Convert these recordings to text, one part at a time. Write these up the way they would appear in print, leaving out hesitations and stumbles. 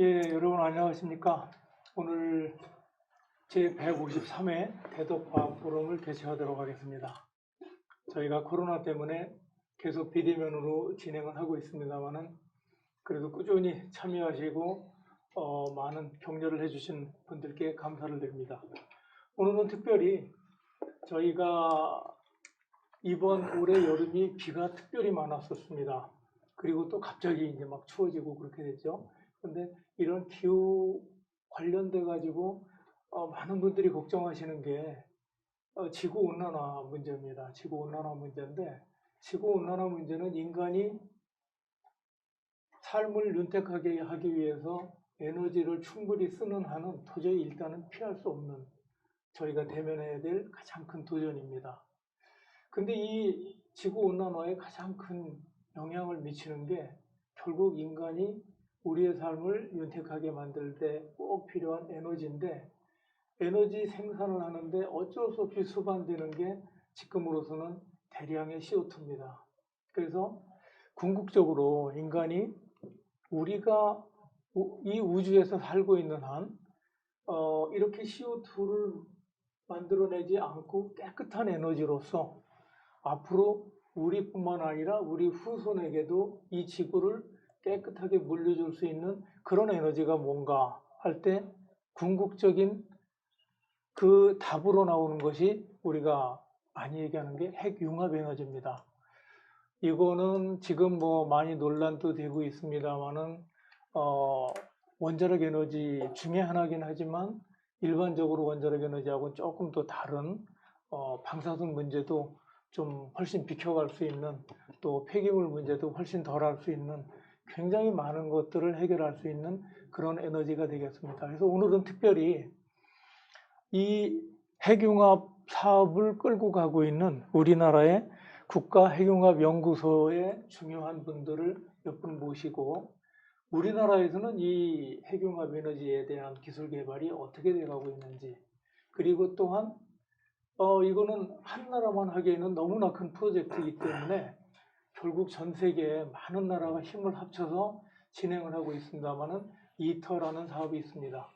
예, 여러분 안녕하십니까? 오늘 제153회 대덕과학 포럼을 개최하도록 하겠습니다. 저희가 코로나 때문에 계속 비대면으로 진행을 하고 있습니다만은 그래도 꾸준히 참여하시고 많은 격려를 해주신 분들께 감사를 드립니다. 오늘은 특별히 저희가 이번 올해 여름이 비가 특별히 많았었습니다. 그리고 또 갑자기 이제 막 추워지고 그렇게 됐죠. 근데 이런 기후 관련돼 가지고 많은 분들이 걱정하시는 게 지구 온난화 문제입니다. 지구 온난화 문제인데 지구 온난화 문제는 인간이 삶을 윤택하게 하기 위해서 에너지를 충분히 쓰는 한은 도저히 일단은 피할 수 없는 저희가 대면해야 될 가장 큰 도전입니다. 근데 이 지구 온난화에 가장 큰 영향을 미치는 게 결국 인간이 우리의 삶을 윤택하게 만들 때 꼭 필요한 에너지인데 에너지 생산을 하는데 어쩔 수 없이 수반되는 게 지금으로서는 대량의 CO2입니다. 그래서 궁극적으로 인간이 우리가 이 우주에서 살고 있는 한 이렇게 CO2를 만들어내지 않고 깨끗한 에너지로서 앞으로 우리뿐만 아니라 우리 후손에게도 이 지구를 깨끗하게 물려줄 수 있는 그런 에너지가 뭔가 할 때 궁극적인 그 답으로 나오는 것이 우리가 많이 얘기하는 게 핵융합 에너지입니다. 이거는 지금 뭐 많이 논란도 되고 있습니다만은 원자력 에너지 중에 하나긴 하지만 일반적으로 원자력 에너지하고 조금 더 다른 방사선 문제도 좀 훨씬 비켜갈 수 있는 또 폐기물 문제도 훨씬 덜할 수 있는 굉장히 많은 것들을 해결할 수 있는 그런 에너지가 되겠습니다. 그래서 오늘은 특별히 이 핵융합 사업을 끌고 가고 있는 우리나라의 국가핵융합연구소의 중요한 분들을 몇 분 모시고 우리나라에서는 이 핵융합 에너지에 대한 기술 개발이 어떻게 돼가고 있는지 그리고 또한 이거는 한 나라만 하기에는 너무나 큰 프로젝트이기 때문에 결국 전 세계에 많은 나라가 힘을 합쳐서 진행을 하고 있습니다만은 이터라는 사업이 있습니다.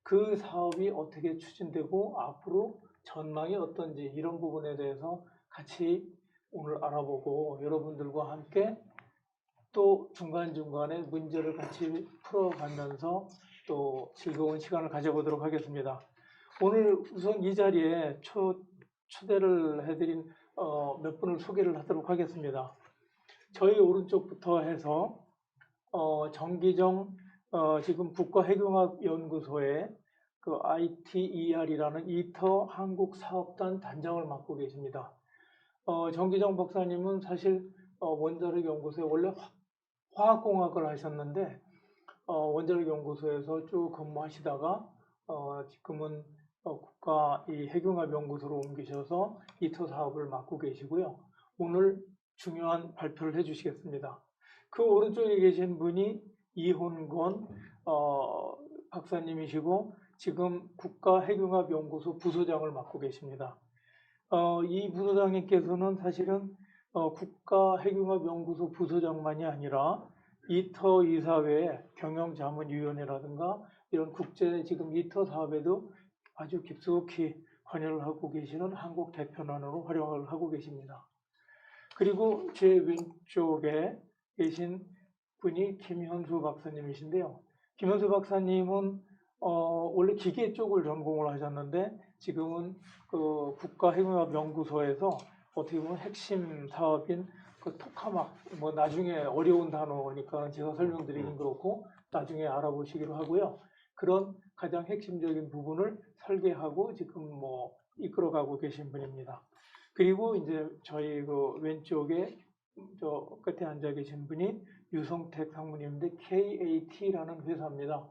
그 사업이 어떻게 추진되고 앞으로 전망이 어떤지 이런 부분에 대해서 같이 오늘 알아보고 여러분들과 함께 또 중간중간에 문제를 같이 풀어가면서 또 즐거운 시간을 가져보도록 하겠습니다. 오늘 우선 이 자리에 초대를 해드린 몇 분을 소개를 하도록 하겠습니다. 저희 오른쪽부터 해서 정기정 지금 국가핵융합연구소의 그 ITER이라는 이터 한국사업단 단장을 맡고 계십니다. 정기정 박사님은 사실 원자력 연구소에 원래 화학공학을 하셨는데 원자력 연구소에서 쭉 근무하시다가 지금은 국가 이 핵융합 연구소로 옮기셔서 이터 사업을 맡고 계시고요. 오늘 중요한 발표를 해주시겠습니다. 그 오른쪽에 계신 분이 이혼권 박사님이시고 지금 국가핵융합연구소 부소장을 맡고 계십니다. 이 부소장님께서는 사실은 국가핵융합연구소 부소장만이 아니라 이터 이사회 경영자문위원회라든가 이런 국제 지금 이터 사업에도 아주 깊숙이 관여를 하고 계시는 한국 대표단으로 활용을 하고 계십니다. 그리고 제 왼쪽에 계신 분이 김현수 박사님이신데요. 김현수 박사님은 원래 기계 쪽을 전공을 하셨는데 지금은 그 국가핵융합연구소에서 어떻게 보면 핵심 사업인 그 토카막 뭐 나중에 어려운 단어니까 제가 설명드리긴 그렇고 나중에 알아보시기로 하고요. 그런 가장 핵심적인 부분을 설계하고 지금 뭐 이끌어가고 계신 분입니다. 그리고 이제 저희 그 왼쪽에 저 끝에 앉아 계신 분이 유성택 상무님인데 KAT라는 회사입니다.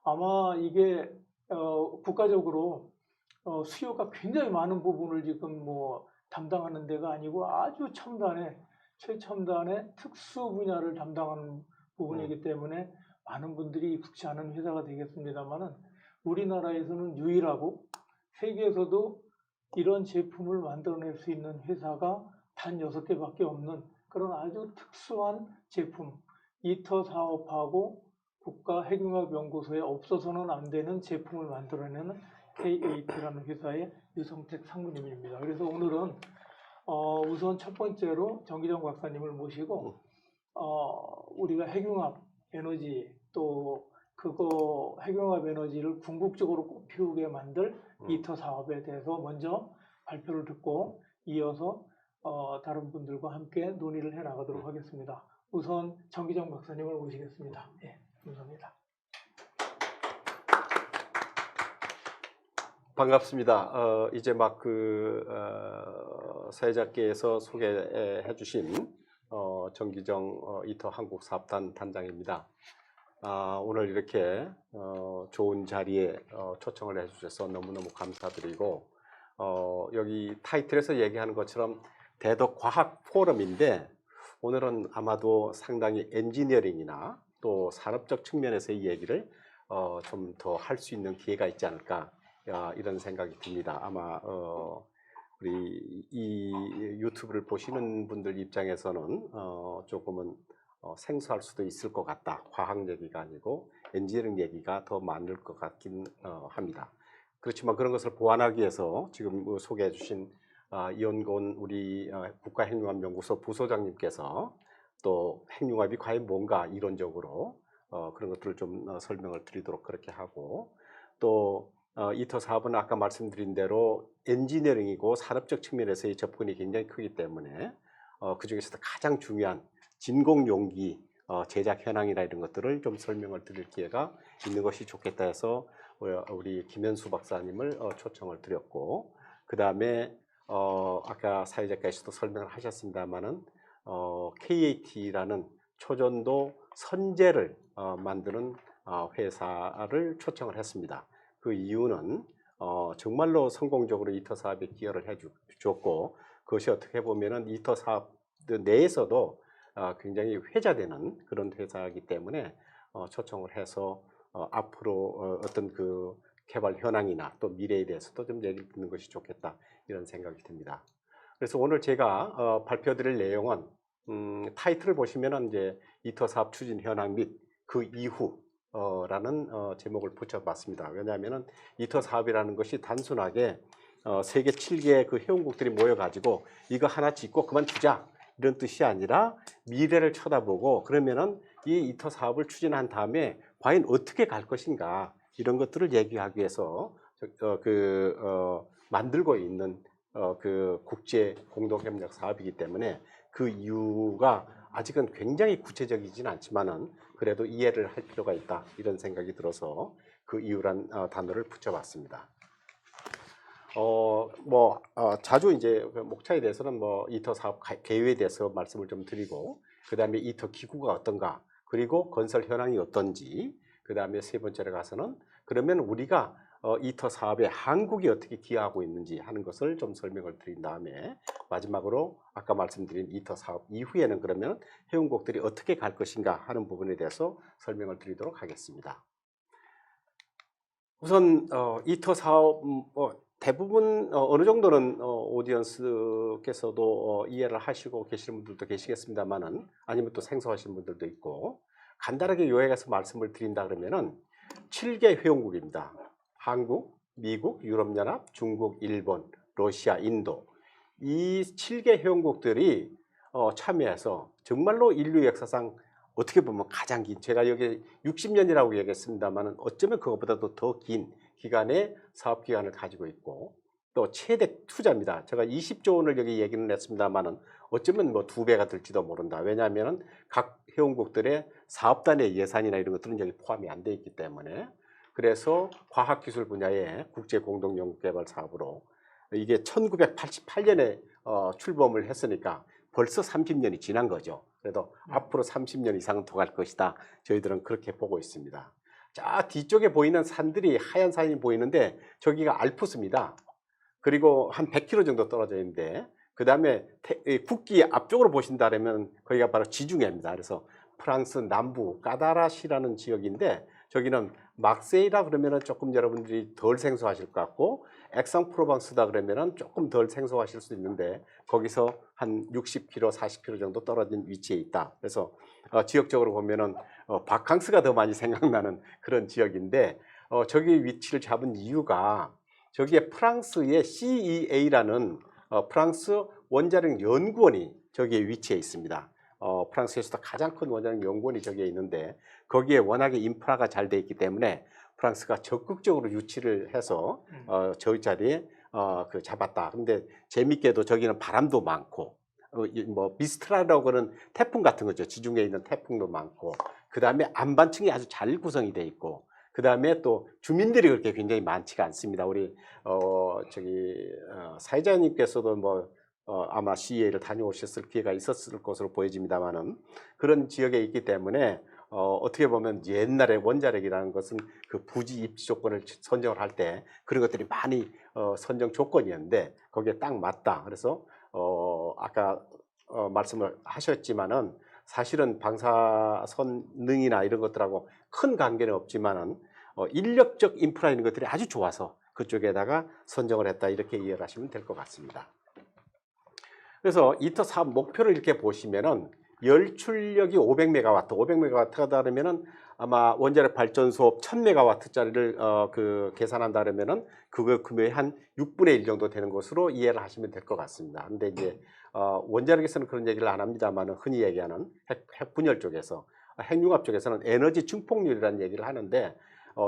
아마 이게 국가적으로 수요가 굉장히 많은 부분을 지금 뭐 담당하는 데가 아니고 아주 최첨단의 특수 분야를 담당하는 부분이기 때문에 많은 분들이 익숙치 않은 회사가 되겠습니다만은 우리나라에서는 유일하고 세계에서도 이런 제품을 만들어낼 수 있는 회사가 단 6개밖에 없는 그런 아주 특수한 제품, 이터 사업하고 국가핵융합연구소에 없어서는 안 되는 제품을 만들어내는 KAT라는 회사의 유성택 상무님입니다. 그래서 오늘은 우선 첫 번째로 정기정 박사님을 모시고 우리가 핵융합 에너지 또 그거 핵융합 에너지를 궁극적으로 꼭 피우게 만들 이터 사업에 대해서 먼저 발표를 듣고 이어서 다른 분들과 함께 논의를 해 나가도록 하겠습니다. 우선 정기정 박사님을 모시겠습니다. 네, 감사합니다. 반갑습니다. 이제 막 사회자께서 소개해 주신 정기정 이터 한국 사업단 단장입니다. 오늘 이렇게 좋은 자리에 초청을 해주셔서 너무너무 감사드리고 여기 타이틀에서 얘기하는 것처럼 대덕 과학 포럼인데 오늘은 아마도 상당히 엔지니어링이나 또 산업적 측면에서의 얘기를 좀 더 할 수 있는 기회가 있지 않을까 이런 생각이 듭니다. 아마 우리 이 유튜브를 보시는 분들 입장에서는 조금은 생소할 수도 있을 것 같다. 과학 얘기가 아니고 엔지니어링 얘기가 더 많을 것 같긴 합니다. 그렇지만 그런 것을 보완하기 위해서 지금 소개해 주신 이원곤 우리 국가핵융합연구소 부소장님께서 또 핵융합이 과연 뭔가 이론적으로 그런 것들을 좀 설명을 드리도록 그렇게 하고 또 이터 사업은 아까 말씀드린 대로 엔지니어링이고 산업적 측면에서의 접근이 굉장히 크기 때문에 그 중에서도 가장 중요한 진공용기 제작 현황이나 이런 것들을 좀 설명을 드릴 기회가 있는 것이 좋겠다 해서 우리 김현수 박사님을 초청을 드렸고 그 다음에 아까 사회자께서도 설명을 하셨습니다만은 KAT라는 초전도 선재를 만드는 회사를 초청을 했습니다. 그 이유는 정말로 성공적으로 이터 사업에 기여를 해주었고 그것이 어떻게 보면은 이터 사업 내에서도 굉장히 회자되는 그런 회사이기 때문에 초청을 해서 앞으로 어떤 그 개발 현황이나 또 미래에 대해서도 좀 얘기를 듣는 것이 좋겠다 이런 생각이 듭니다. 그래서 오늘 제가 발표드릴 내용은 타이틀을 보시면은 이제 이터 사업 추진 현황 및 그 이후 라는 제목을 붙여봤습니다. 왜냐하면은 이터 사업이라는 것이 단순하게 세계 7개 그 회원국들이 모여가지고 이거 하나 짓고 그만두자 이런 뜻이 아니라 미래를 쳐다보고 그러면은 이 이터 사업을 추진한 다음에 과연 어떻게 갈 것인가 이런 것들을 얘기하기 위해서 만들고 있는 그 국제 공동협력 사업이기 때문에 그 이유가 아직은 굉장히 구체적이진 않지만은 그래도 이해를 할 필요가 있다 이런 생각이 들어서 그 이유란 단어를 붙여봤습니다. 자주 이제 목차에 대해서는 이터 사업 계획에 대해서 말씀을 좀 드리고 그 다음에 이터 기구가 어떤가 그리고 건설 현황이 어떤지 그 다음에 세 번째로 가서는 그러면 우리가 이터 사업에 한국이 어떻게 기여하고 있는지 하는 것을 좀 설명을 드린 다음에 마지막으로 아까 말씀드린 이터 사업 이후에는 그러면 회원국들이 어떻게 갈 것인가 하는 부분에 대해서 설명을 드리도록 하겠습니다. 우선 이터 사업 대부분 어느 정도는 오디언스께서도 이해를 하시고 계시는 분들도 계시겠습니다만은 아니면 또 생소하신 분들도 있고 간단하게 요약해서 말씀을 드린다 그러면은 7개 회원국입니다. 한국, 미국, 유럽연합, 중국, 일본, 러시아, 인도 이 7개 회원국들이 참여해서 정말로 인류 역사상 어떻게 보면 가장 긴 제가 여기 60년이라고 얘기했습니다만 어쩌면 그것보다도 더 긴 기간의 사업 기간을 가지고 있고 또 최대 투자입니다. 제가 20조 원을 여기 얘기는 했습니다만 어쩌면 2배가 될지도 모른다. 왜냐하면 각 회원국들의 사업단의 예산이나 이런 것들은 여기 포함이 안 돼 있기 때문에 그래서 과학기술 분야의 국제공동연구개발 사업으로 이게 1988년에 출범을 했으니까 벌써 30년이 지난 거죠. 그래도 앞으로 30년 이상은 더 갈 것이다. 저희들은 그렇게 보고 있습니다. 자, 뒤쪽에 보이는 산들이 하얀 산이 보이는데 저기가 알프스입니다. 그리고 한 100km 정도 떨어져 있는데 그 다음에 국기 앞쪽으로 보신다면 거기가 바로 지중해입니다. 그래서 프랑스 남부 까다라시라는 지역인데 저기는 막세이라 그러면은 조금 여러분들이 덜 생소하실 것 같고 액상프로방스다 그러면은 조금 덜 생소하실 수 있는데 거기서 한 60km, 40km 정도 떨어진 위치에 있다. 그래서 지역적으로 보면은 바캉스가 더 많이 생각나는 그런 지역인데 저기 위치를 잡은 이유가 저기에 프랑스의 CEA라는 프랑스 원자력 연구원이 저기에 위치해 있습니다. 프랑스에서도 가장 큰 원자력 연구원이 저기에 있는데 거기에 워낙에 인프라가 잘 돼 있기 때문에 프랑스가 적극적으로 유치를 해서 저희 자리에 잡았다. 근데 재밌게도 저기는 바람도 많고 뭐 미스트라라고 하는 태풍 같은 거죠. 지중해에 있는 태풍도 많고 그 다음에 안반층이 아주 잘 구성이 돼 있고 그 다음에 또 주민들이 그렇게 굉장히 많지가 않습니다. 우리 사회자님께서도 뭐 아마 CEA를 다녀오셨을 기회가 있었을 것으로 보여집니다만은 그런 지역에 있기 때문에 어떻게 보면 옛날에 원자력이라는 것은 그 부지 입지 조건을 선정을 할 때 그런 것들이 많이 선정 조건이었는데 거기에 딱 맞다. 그래서 아까 말씀을 하셨지만은 사실은 방사선능이나 이런 것들하고 큰 관계는 없지만은 인력적 인프라 이런 것들이 아주 좋아서 그쪽에다가 선정을 했다 이렇게 이해를 하시면 될 것 같습니다. 그래서 이터 사업 목표를 이렇게 보시면은 열출력이 500메가와트, 500메가와트가 다르면은 아마 원자력 발전소 1000메가와트짜리를 계산한다 그러면은 그거 금액의 한 6분의 1 정도 되는 것으로 이해를 하시면 될 것 같습니다. 근데 이제 원자력에서는 그런 얘기를 안 합니다만은 흔히 얘기하는 핵분열 쪽에서 핵융합 쪽에서는 에너지 증폭률이라는 얘기를 하는데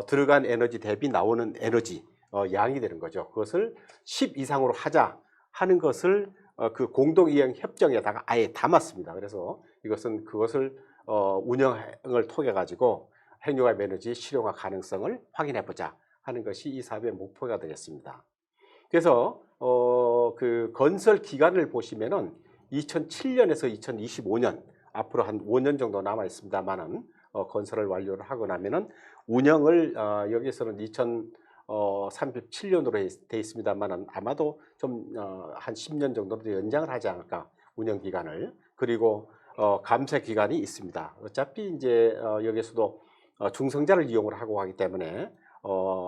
들어간 에너지 대비 나오는 에너지 양이 되는 거죠. 그것을 10 이상으로 하자 하는 것을 그 공동이행 협정에다가 아예 담았습니다. 그래서 이것은 그것을 운영을 통해 가지고 핵융합 에너지 실용화 가능성을 확인해 보자 하는 것이 이 사업의 목표가 되겠습니다. 그래서 그 건설 기간을 보시면은 2007년에서 2025년 앞으로 한 5년 정도 남아 있습니다만은 건설을 완료를 하고 나면은 운영을 여기서는 2037년으로 돼 있습니다만은 아마도 좀 한 10년 정도 더 연장을 하지 않을까 운영 기간을. 그리고 감세 기간이 있습니다. 어차피 이제 여기서도 중성자를 이용을 하고 하기 때문에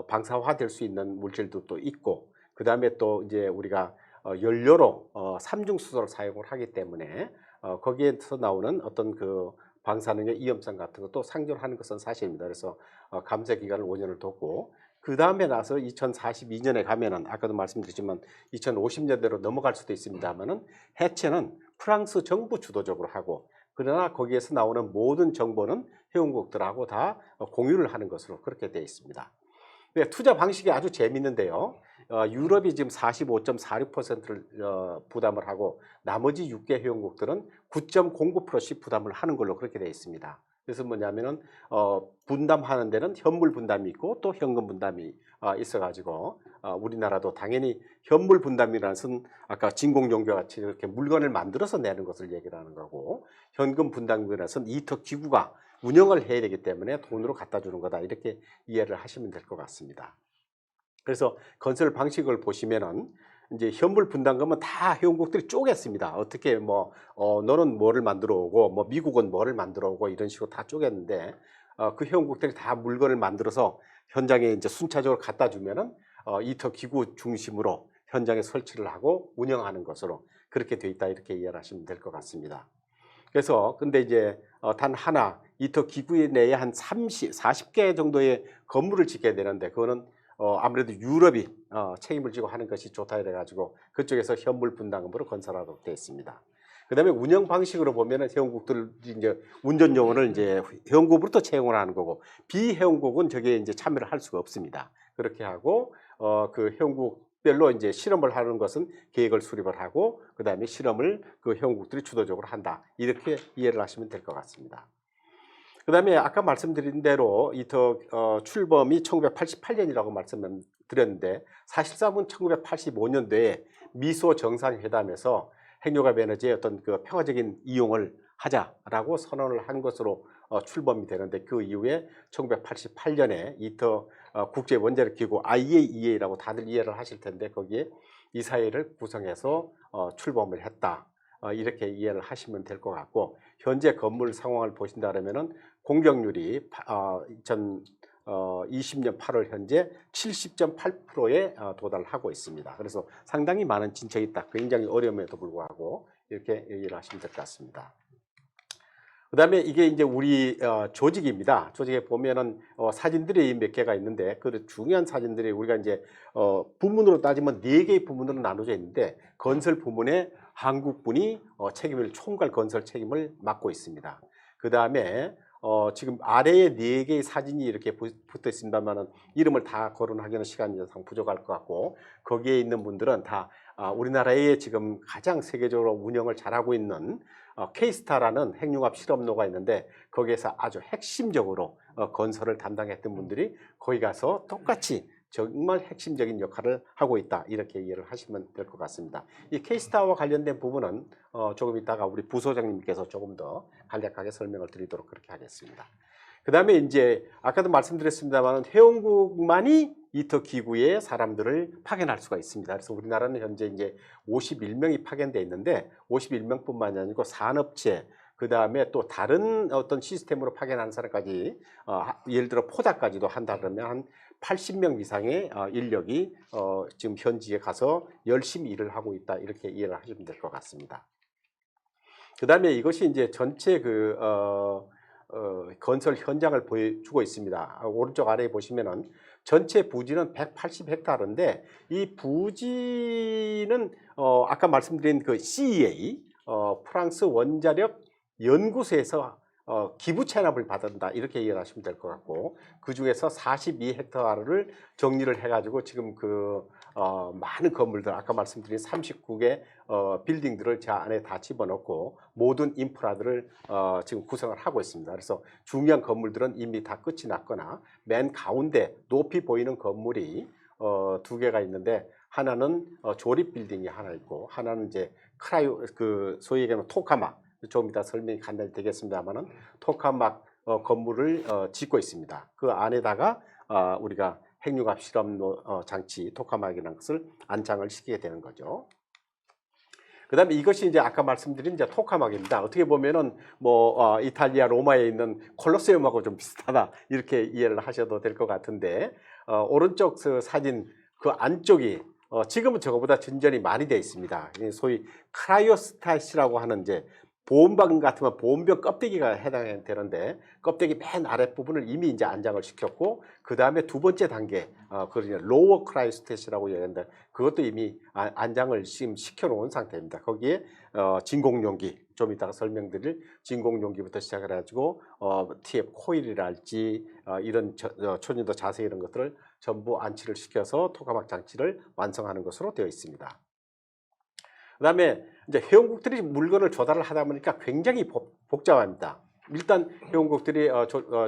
방사화 될 수 있는 물질도 또 있고 그 다음에 또 이제 우리가 연료로 삼중수소를 사용을 하기 때문에 거기에서 나오는 어떤 그 방사능의 위험성 같은 것도 상존하는 것은 사실입니다. 그래서 감세 기간을 5년을 뒀고 그 다음에 나서 2042년에 가면은 아까도 말씀드렸지만 2050년대로 넘어갈 수도 있습니다만은 해체는 프랑스 정부 주도적으로 하고 그러나 거기에서 나오는 모든 정보는 회원국들하고 다 공유를 하는 것으로 그렇게 되어 있습니다. 네, 투자 방식이 아주 재밌는데요. 유럽이 지금 45.46%를 부담을 하고 나머지 6개 회원국들은 9.09%씩 부담을 하는 걸로 그렇게 되어 있습니다. 그래서 뭐냐면은 분담하는 데는 현물 분담이 있고 또 현금 분담이 있어가지고 우리나라도 당연히 현물 분담이라는 것은 아까 진공용기와 같이 이렇게 물건을 만들어서 내는 것을 얘기를 하는 거고 현금 분담이라는 것은 이터 기구가 운영을 해야 되기 때문에 돈으로 갖다 주는 거다 이렇게 이해를 하시면 될 것 같습니다. 그래서 건설 방식을 보시면은 이제 현물 분담금은 다 회원국들이 쪼갰습니다. 어떻게 뭐 너는 뭐를 만들어 오고 뭐 미국은 뭐를 만들어 오고 이런 식으로 다 쪼갰는데 그 회원국들이 다 물건을 만들어서 현장에 이제 순차적으로 갖다 주면은 이터 기구 중심으로 현장에 설치를 하고 운영하는 것으로 그렇게 돼 있다 이렇게 이해를 하시면 될 것 같습니다. 그래서 근데 이제 단 하나 이터 기구 내에 한 40개 정도의 건물을 짓게 되는데 그거는 아무래도 유럽이 책임을 지고 하는 것이 좋다 이래 가지고 그쪽에서 현물 분담금으로 건설하도록 되어 있습니다. 그다음에 운영 방식으로 보면은 회원국들 이제 운전 요원을 이제 회원국으로부터 채용을 하는 거고 비회원국은 저게 이제 참여를 할 수가 없습니다. 그렇게 하고 그 회원국별로 이제 실험을 하는 것은 계획을 수립을 하고 그다음에 실험을 그 회원국들이 주도적으로 한다. 이렇게 이해를 하시면 될 것 같습니다. 그 다음에 아까 말씀드린 대로 이터 출범이 1988년이라고 말씀드렸는데 사실상은 1985년도에 미소 정상회담에서 핵융합 에너지의 어떤 그 평화적인 이용을 하자라고 선언을 한 것으로 출범이 되는데 그 이후에 1988년에 이터 국제원자력기구 IAEA라고 다들 이해를 하실 텐데 거기에 이사회를 구성해서 출범을 했다. 이렇게 이해를 하시면 될 것 같고 현재 건물 상황을 보신다 그러면은 공격률이 2020년 8월 현재 70.8%에 도달하고 있습니다. 그래서 상당히 많은 진척이 있다. 굉장히 어려움에도 불구하고 이렇게 얘기를 하시면 될 것 같습니다. 그다음에 이게 이제 우리 조직입니다. 조직에 보면은 사진들이 몇 개가 있는데 그 중요한 사진들이 우리가 이제 부문으로 따지면 4개의 부문으로 나눠져 있는데 건설 부문에 한국분이 책임을 총괄 건설 책임을 맡고 있습니다. 그다음에 지금 아래에 4개의 사진이 이렇게 붙어 있습니다만은 이름을 다 거론하기는 시간이 상 부족할 것 같고 거기에 있는 분들은 다 우리나라에 지금 가장 세계적으로 운영을 잘하고 있는 K스타라는 핵융합 실험로가 있는데 거기에서 아주 핵심적으로 건설을 담당했던 분들이 거기 가서 똑같이 정말 핵심적인 역할을 하고 있다 이렇게 이해를 하시면 될 것 같습니다. 이 K스타와 관련된 부분은 조금 이따가 우리 부소장님께서 조금 더 간략하게 설명을 드리도록 그렇게 하겠습니다. 그 다음에 이제 아까도 말씀드렸습니다만 회원국만이 이터 기구에 사람들을 파견할 수가 있습니다. 그래서 우리나라는 현재 이제 51명이 파견돼 있는데 51명뿐만이 아니고 산업체 그 다음에 또 다른 어떤 시스템으로 파견하는 사람까지 예를 들어 포닥까지도 한다 그러면 한 80명 이상의 인력이 지금 현지에 가서 열심히 일을 하고 있다 이렇게 이해를 하시면 될 것 같습니다. 그 다음에 이것이 이제 전체 건설 현장을 보여주고 있습니다. 오른쪽 아래에 보시면은 전체 부지는 180헥타르인데 이 부지는 아까 말씀드린 그 CEA 프랑스 원자력 연구소에서 기부 체납을 받는다 이렇게 이해하시면 될 것 같고 그 중에서 42헥타르를 정리를 해가지고 지금 많은 건물들 아까 말씀드린 39개 빌딩들을 제 안에 다 집어넣고 모든 인프라들을 지금 구성을 하고 있습니다. 그래서 중요한 건물들은 이미 다 끝이 났거나 맨 가운데 높이 보이는 건물이 2개가 있는데 하나는 조립 빌딩이 하나 있고 하나는 이제 크라이오 소위 얘기하면 토카막 조금 이따 설명이 간단히 되겠습니다만은 토카막 건물을 짓고 있습니다. 그 안에다가 우리가 핵융합 실험로 장치 토카막이라는 것을 안장을 시키게 되는 거죠. 그다음에 이것이 이제 아까 말씀드린 이제 토카막입니다. 어떻게 보면은 이탈리아 로마에 있는 콜로세움하고 좀 비슷하다 이렇게 이해를 하셔도 될 것 같은데 오른쪽 사진 그 안쪽이 지금은 저거보다 진전이 많이 되어 있습니다. 소위 크라이오스타시라고 하는 이제 보온병 같으면 보온병 껍데기가 해당이 되는데 껍데기 맨 아랫부분을 이미 이제 안장을 시켰고 그 다음에 두 번째 단계 그러니까 로워 크라이오스테시라고 얘기하는데 그것도 이미 안장을 지금 시켜놓은 상태입니다. 거기에 진공용기 좀 이따가 설명드릴 진공용기부터 시작을 해가지고 TF 코일이랄지 이런 초진도 자세 이런 것들을 전부 안치를 시켜서 토카막 장치를 완성하는 것으로 되어 있습니다. 그다음에 이제 회원국들이 물건을 조달을 하다 보니까 굉장히 복잡합니다. 일단 회원국들이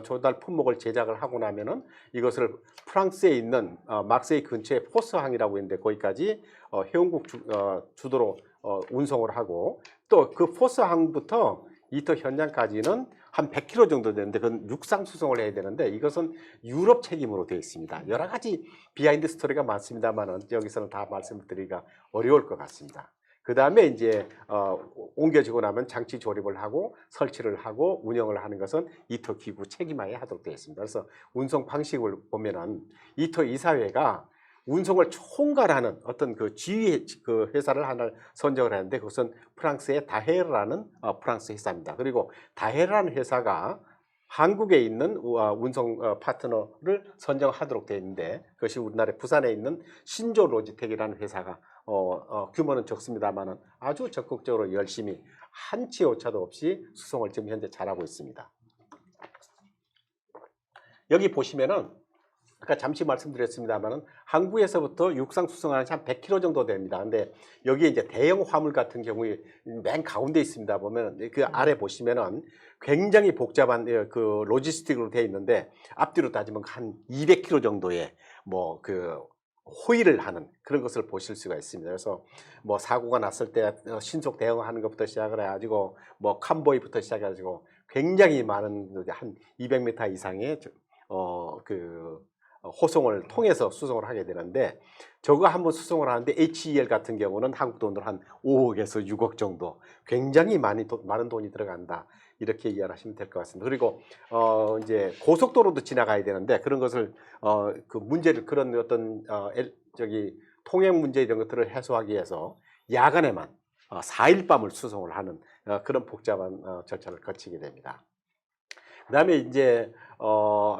조달 품목을 제작을 하고 나면은 이것을 프랑스에 있는 막세이 근처에 포스항이라고 있는데 거기까지 회원국 주도로 운송을 하고 또 그 포스항부터 이터 현장까지는 한 100km 정도 되는데 그건 육상 수송을 해야 되는데 이것은 유럽 책임으로 되어 있습니다. 여러 가지 비하인드 스토리가 많습니다만은 여기서는 다 말씀드리기가 어려울 것 같습니다. 그 다음에 이제 옮겨지고 나면 장치 조립을 하고 설치를 하고 운영을 하는 것은 이터 기구 책임하에 하도록 되어 있습니다. 그래서 운송 방식을 보면은 이터 이사회가 운송을 총괄하는 어떤 그 지휘 그 회사를 하나 선정을 하는데 그것은 프랑스의 다헤르라는 프랑스 회사입니다. 그리고 다헤르라는 회사가 한국에 있는 운송 파트너를 선정하도록 되어 있는데 그것이 우리나라 부산에 있는 신조 로지텍이라는 회사가 규모는 적습니다만은 아주 적극적으로 열심히 한치 오차도 없이 수송을 지금 현재 잘하고 있습니다. 여기 보시면은 아까 잠시 말씀드렸습니다만은 항구에서부터 육상 수송하는 한 100km 정도 됩니다. 근데 여기에 이제 대형 화물 같은 경우에 맨 가운데 있습니다. 보면 그 아래 보시면은 굉장히 복잡한 그 로지스틱으로 되어 있는데 앞뒤로 따지면 한 200km 정도의 호의를 하는 그런 것을 보실 수가 있습니다. 그래서 사고가 났을 때 신속 대응하는 것부터 시작을 해가지고 칸보이부터 시작해가지고 굉장히 많은 한 200m 이상의 호송을 통해서 수송을 하게 되는데 저거 한번 수송을 하는데 HEL 같은 경우는 한국 돈으로 한 5억에서 6억 정도 굉장히 많은 돈이 들어간다. 이렇게 이해하시면 될 것 같습니다. 그리고 이제 고속도로도 지나가야 되는데 그런 것을 그 문제를 그런 어떤 통행 문제 이런 것들을 해소하기 위해서 야간에만 4일 밤을 수송을 하는 그런 복잡한 절차를 거치게 됩니다. 그다음에 이제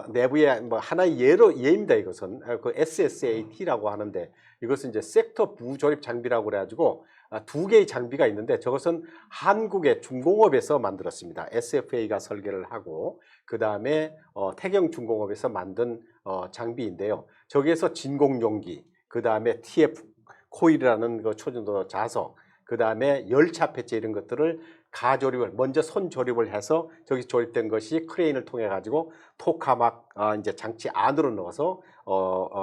내부에 뭐 하나의 예입니다. 이것은 그 SSAT라고 하는데 이것은 이제 섹터 부조립 장비라고 그래가지고 두 개의 장비가 있는데 저것은 한국의 중공업에서 만들었습니다. SFA가 설계를 하고 그 다음에 태경중공업에서 만든 장비인데요. 저기에서 진공용기, 그 다음에 TF 코일이라는 그 초전도 자석, 그 다음에 열차 폐체 이런 것들을 가조립을 먼저 손 조립을 해서 저기 조립된 것이 크레인을 통해 가지고 토카막 이제 장치 안으로 넣어서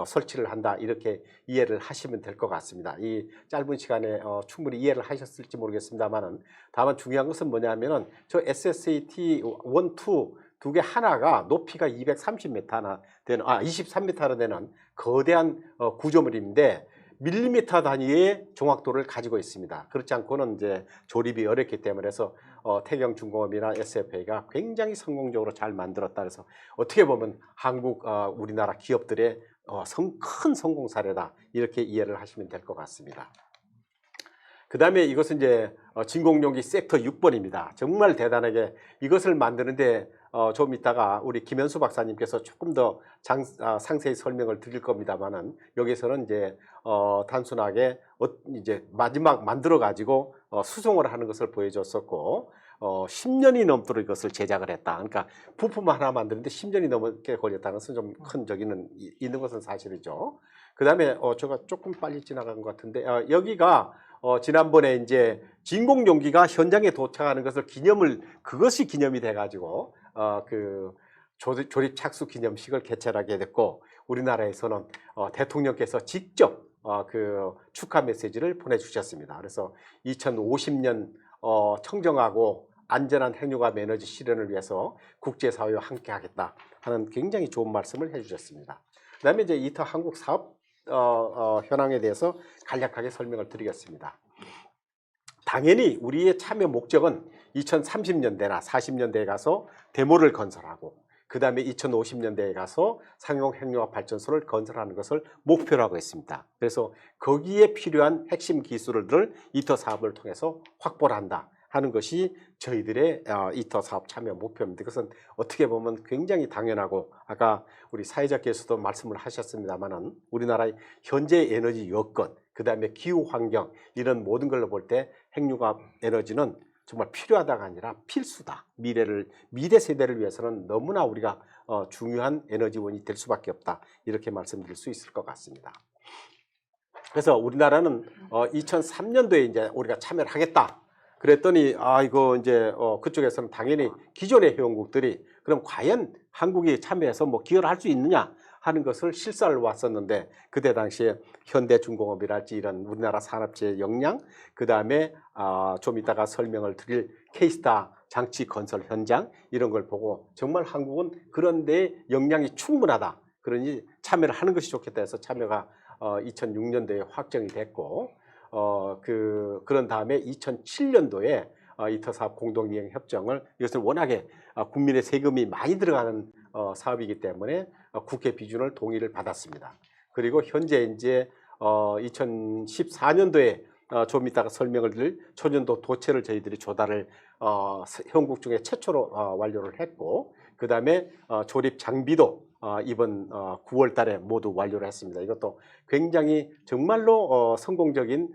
설치를 한다 이렇게 이해를 하시면 될 것 같습니다. 이 짧은 시간에 충분히 이해를 하셨을지 모르겠습니다만은 다만 중요한 것은 뭐냐면은 저 SSAT 1, 2 두 개 하나가 높이가 230m나 되는 23m나 되는 거대한 구조물인데 밀리미터 단위의 정확도를 가지고 있습니다. 그렇지 않고는 이제 조립이 어렵기 때문에 해서 태경중공업이나 SFA가 굉장히 성공적으로 잘 만들었다 그래서 어떻게 보면 한국 우리나라 기업들의 큰 성공 사례다 이렇게 이해를 하시면 될 것 같습니다. 그 다음에 이것은 이제 진공용기 섹터 6번입니다. 정말 대단하게 이것을 만드는데 좀 이따가 우리 김현수 박사님께서 조금 더 상세히 설명을 드릴 겁니다만은 여기서는 이제 단순하게 이제 마지막 만들어 가지고 수송을 하는 것을 보여줬었고 10년이 넘도록 이것을 제작을 했다. 그러니까 부품 하나 만드는데 10년이 넘게 걸렸다는 것은 좀 큰 적이는 있는 것은 사실이죠. 그 다음에 제가 조금 빨리 지나간 것 같은데 여기가 지난번에 이제 진공용기가 현장에 도착하는 것을 그것이 기념이 돼가지고 그 조립 착수 기념식을 개최하게 됐고 우리나라에서는 대통령께서 직접 그 축하 메시지를 보내주셨습니다. 그래서 2050년 청정하고 안전한 핵융합 에너지 실현을 위해서 국제사회와 함께하겠다 하는 굉장히 좋은 말씀을 해주셨습니다. 그다음에 이제 이터 한국 사업 현황에 대해서 간략하게 설명을 드리겠습니다. 당연히 우리의 참여 목적은 2030년대나 40년대에 가서 데모를 건설하고 그 다음에 2050년대에 가서 상용 핵융합 발전소를 건설하는 것을 목표로 하고 있습니다. 그래서 거기에 필요한 핵심 기술들을 이터 사업을 통해서 확보를 한다 하는 것이 저희들의 이터 사업 참여 목표입니다. 그것은 어떻게 보면 굉장히 당연하고 아까 우리 사회자께서도 말씀을 하셨습니다만은 우리나라의 현재 에너지 여건 그 다음에 기후 환경 이런 모든 걸로 볼 때 핵융합 에너지는 정말 필요하다가 아니라 필수다. 미래 세대를 위해서는 너무나 우리가 중요한 에너지원이 될 수밖에 없다. 이렇게 말씀드릴 수 있을 것 같습니다. 그래서 우리나라는 2003년도에 이제 우리가 참여를 하겠다. 그랬더니 이거 이제 그쪽에서는 당연히 기존의 회원국들이 그럼 과연 한국이 참여해서 뭐 기여를 할 수 있느냐 하는 것을 실사를 왔었는데 그때 당시에 현대중공업이랄지 이런 우리나라 산업체의 역량 그 다음에 좀 이따가 설명을 드릴 K스타 장치 건설 현장 이런 걸 보고 정말 한국은 그런 데 역량이 충분하다. 그러니 참여를 하는 것이 좋겠다 해서 참여가 2006년도에 확정이 됐고 그런 다음에 2007년도에 이터사업 공동이행 협정을 이것은 워낙에 국민의 세금이 많이 들어가는 사업이기 때문에 국회 비준을 동의를 받았습니다. 그리고 현재 이제 2014년도에 좀 이따가 설명을 드릴 초전도 도체를 저희들이 조달을 현국 중에 최초로 완료를 했고 그 다음에 조립 장비도 이번 9월 달에 모두 완료를 했습니다. 이것도 굉장히 정말로 성공적인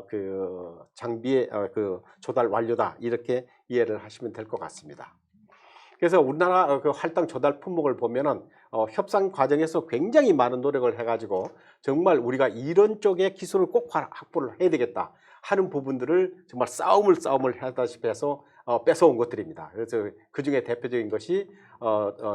그 장비의 그 조달 완료다 이렇게 이해를 하시면 될 것 같습니다. 그래서 우리나라 그 할당 조달 품목을 보면은 협상 과정에서 굉장히 많은 노력을 해가지고 정말 우리가 이런 쪽의 기술을 꼭 확보를 해야 되겠다 하는 부분들을 정말 싸움을 하다시피 해서 뺏어온 것들입니다. 그래서 그 중에 대표적인 것이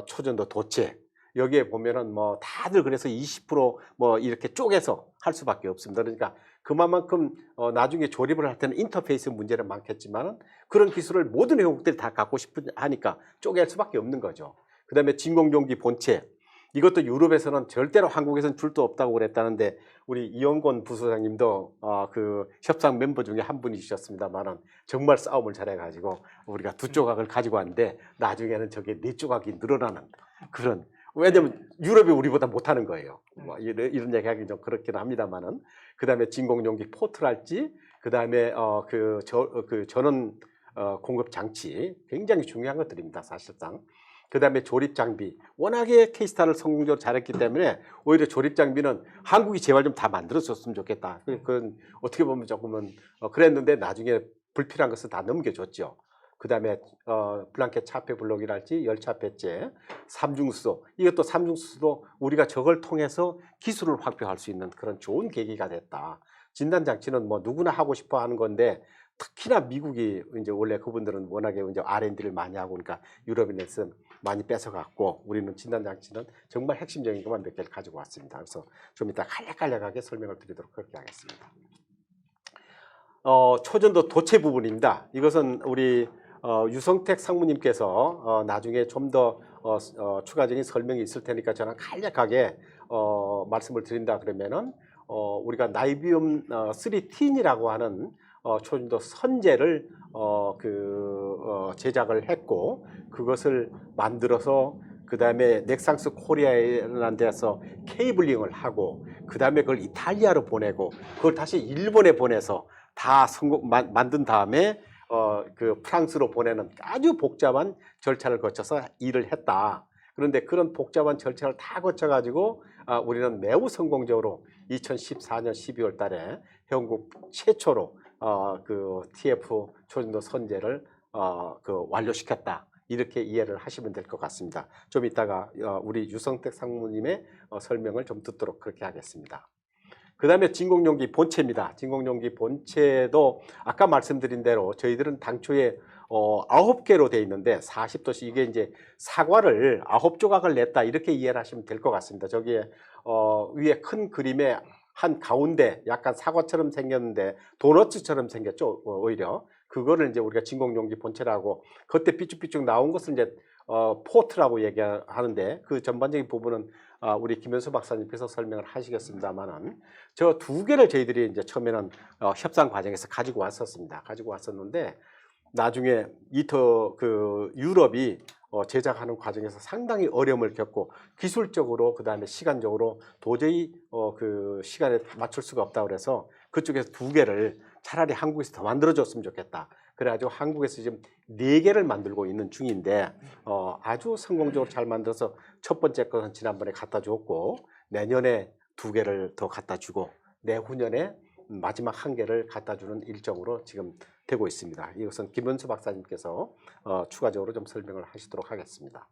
초전도 도체. 여기에 보면은 뭐 다들 그래서 20% 이렇게 쪼개서 할 수밖에 없습니다. 그러니까 그만큼 나중에 조립을 할 때는 인터페이스 문제는 많겠지만 그런 기술을 모든 회원국들이 다 갖고 싶어 하니까 쪼개할 수밖에 없는 거죠. 그 다음에 진공용기 본체. 이것도 유럽에서는 절대로 한국에서는 줄 수 없다고 그랬다는데 우리 이영권 부소장님도 그 협상 멤버 중에 한 분이셨습니다만은 정말 싸움을 잘해가지고 우리가 두 조각을 가지고 왔는데 나중에는 저게 네 조각이 늘어나는 그런 왜냐면 유럽이 우리보다 못하는 거예요. 뭐 이런 얘기하기 좀 그렇긴 합니다만은 그 다음에 진공용기 포트랄지 그 다음에 그 전원 공급 장치 굉장히 중요한 것들입니다. 사실상. 그 다음에 조립 장비. 워낙에 K스타를 성공적으로 잘했기 때문에 오히려 조립 장비는 한국이 제발 좀 다 만들어줬으면 좋겠다. 그건 어떻게 보면 조금은 그랬는데 나중에 불필요한 것을 다 넘겨줬죠. 그 다음에 블랑켓 차폐 블록이랄지 열차 배제, 삼중수소. 이것도 삼중수소도 우리가 저걸 통해서 기술을 확보할 수 있는 그런 좋은 계기가 됐다. 진단장치는 뭐 누구나 하고 싶어 하는 건데 특히나 미국이 이제 원래 그분들은 워낙에 이제 R&D를 많이 하고 그러니까 유럽인에서 많이 뺏어갔고 우리는 진단장치는 정말 핵심적인 것만 몇 개를 가지고 왔습니다. 그래서 좀 이따 간략간략하게 설명을 드리도록 그렇게 하겠습니다. 초전도 도체 부분입니다. 이것은 우리 유성택 상무님께서 나중에 좀 더 추가적인 설명이 있을 테니까 저는 간략하게 말씀을 드린다 그러면은 우리가 나이비움 3틴이라고 하는 초전도 선재를 제작을 했고 그것을 만들어서 그 다음에 넥상스 코리아라는 데서 케이블링을 하고 그 다음에 그걸 이탈리아로 보내고 그걸 다시 일본에 보내서 다 만든 다음에 프랑스로 보내는 아주 복잡한 절차를 거쳐서 일을 했다. 그런데 그런 복잡한 절차를 다 거쳐가지고 우리는 매우 성공적으로 2014년 12월 달에 한국 최초로 TF 초전도 선재를 완료시켰다. 이렇게 이해를 하시면 될 것 같습니다. 좀 이따가 우리 유성택 상무님의 설명을 좀 듣도록 그렇게 하겠습니다. 그 다음에 진공용기 본체입니다. 진공용기 본체도 아까 말씀드린 대로 저희들은 당초에 9개로 되어 있는데 40도씨 이게 이제 사과를 9조각을 냈다 이렇게 이해를 하시면 될 것 같습니다. 저기에 위에 큰 그림에 한 가운데 약간 사과처럼 생겼는데 도너츠처럼 생겼죠. 오히려 그거를 이제 우리가 진공용기 본체라고 그때 삐쭉삐쭉 나온 것은 이제 포트라고 얘기하는데 그 전반적인 부분은 우리 김현수 박사님께서 설명을 하시겠습니다만은 저 두 개를 저희들이 이제 처음에는 협상 과정에서 가지고 왔었습니다. 가지고 왔었는데 나중에 유럽이 제작하는 과정에서 상당히 어려움을 겪고 기술적으로 그 다음에 시간적으로 도저히 시간에 맞출 수가 없다 그래서 그쪽에서 두 개를 차라리 한국에서 더 만들어줬으면 좋겠다. 그래가지고 한국에서 지금 4개를 만들고 있는 중인데 아주 성공적으로 잘 만들어서 첫 번째 것은 지난번에 갖다 줬고 내년에 2개를 더 갖다 주고 내후년에 마지막 1개를 갖다 주는 일정으로 지금 되고 있습니다. 이것은 김은수 박사님께서 추가적으로 좀 설명을 하시도록 하겠습니다.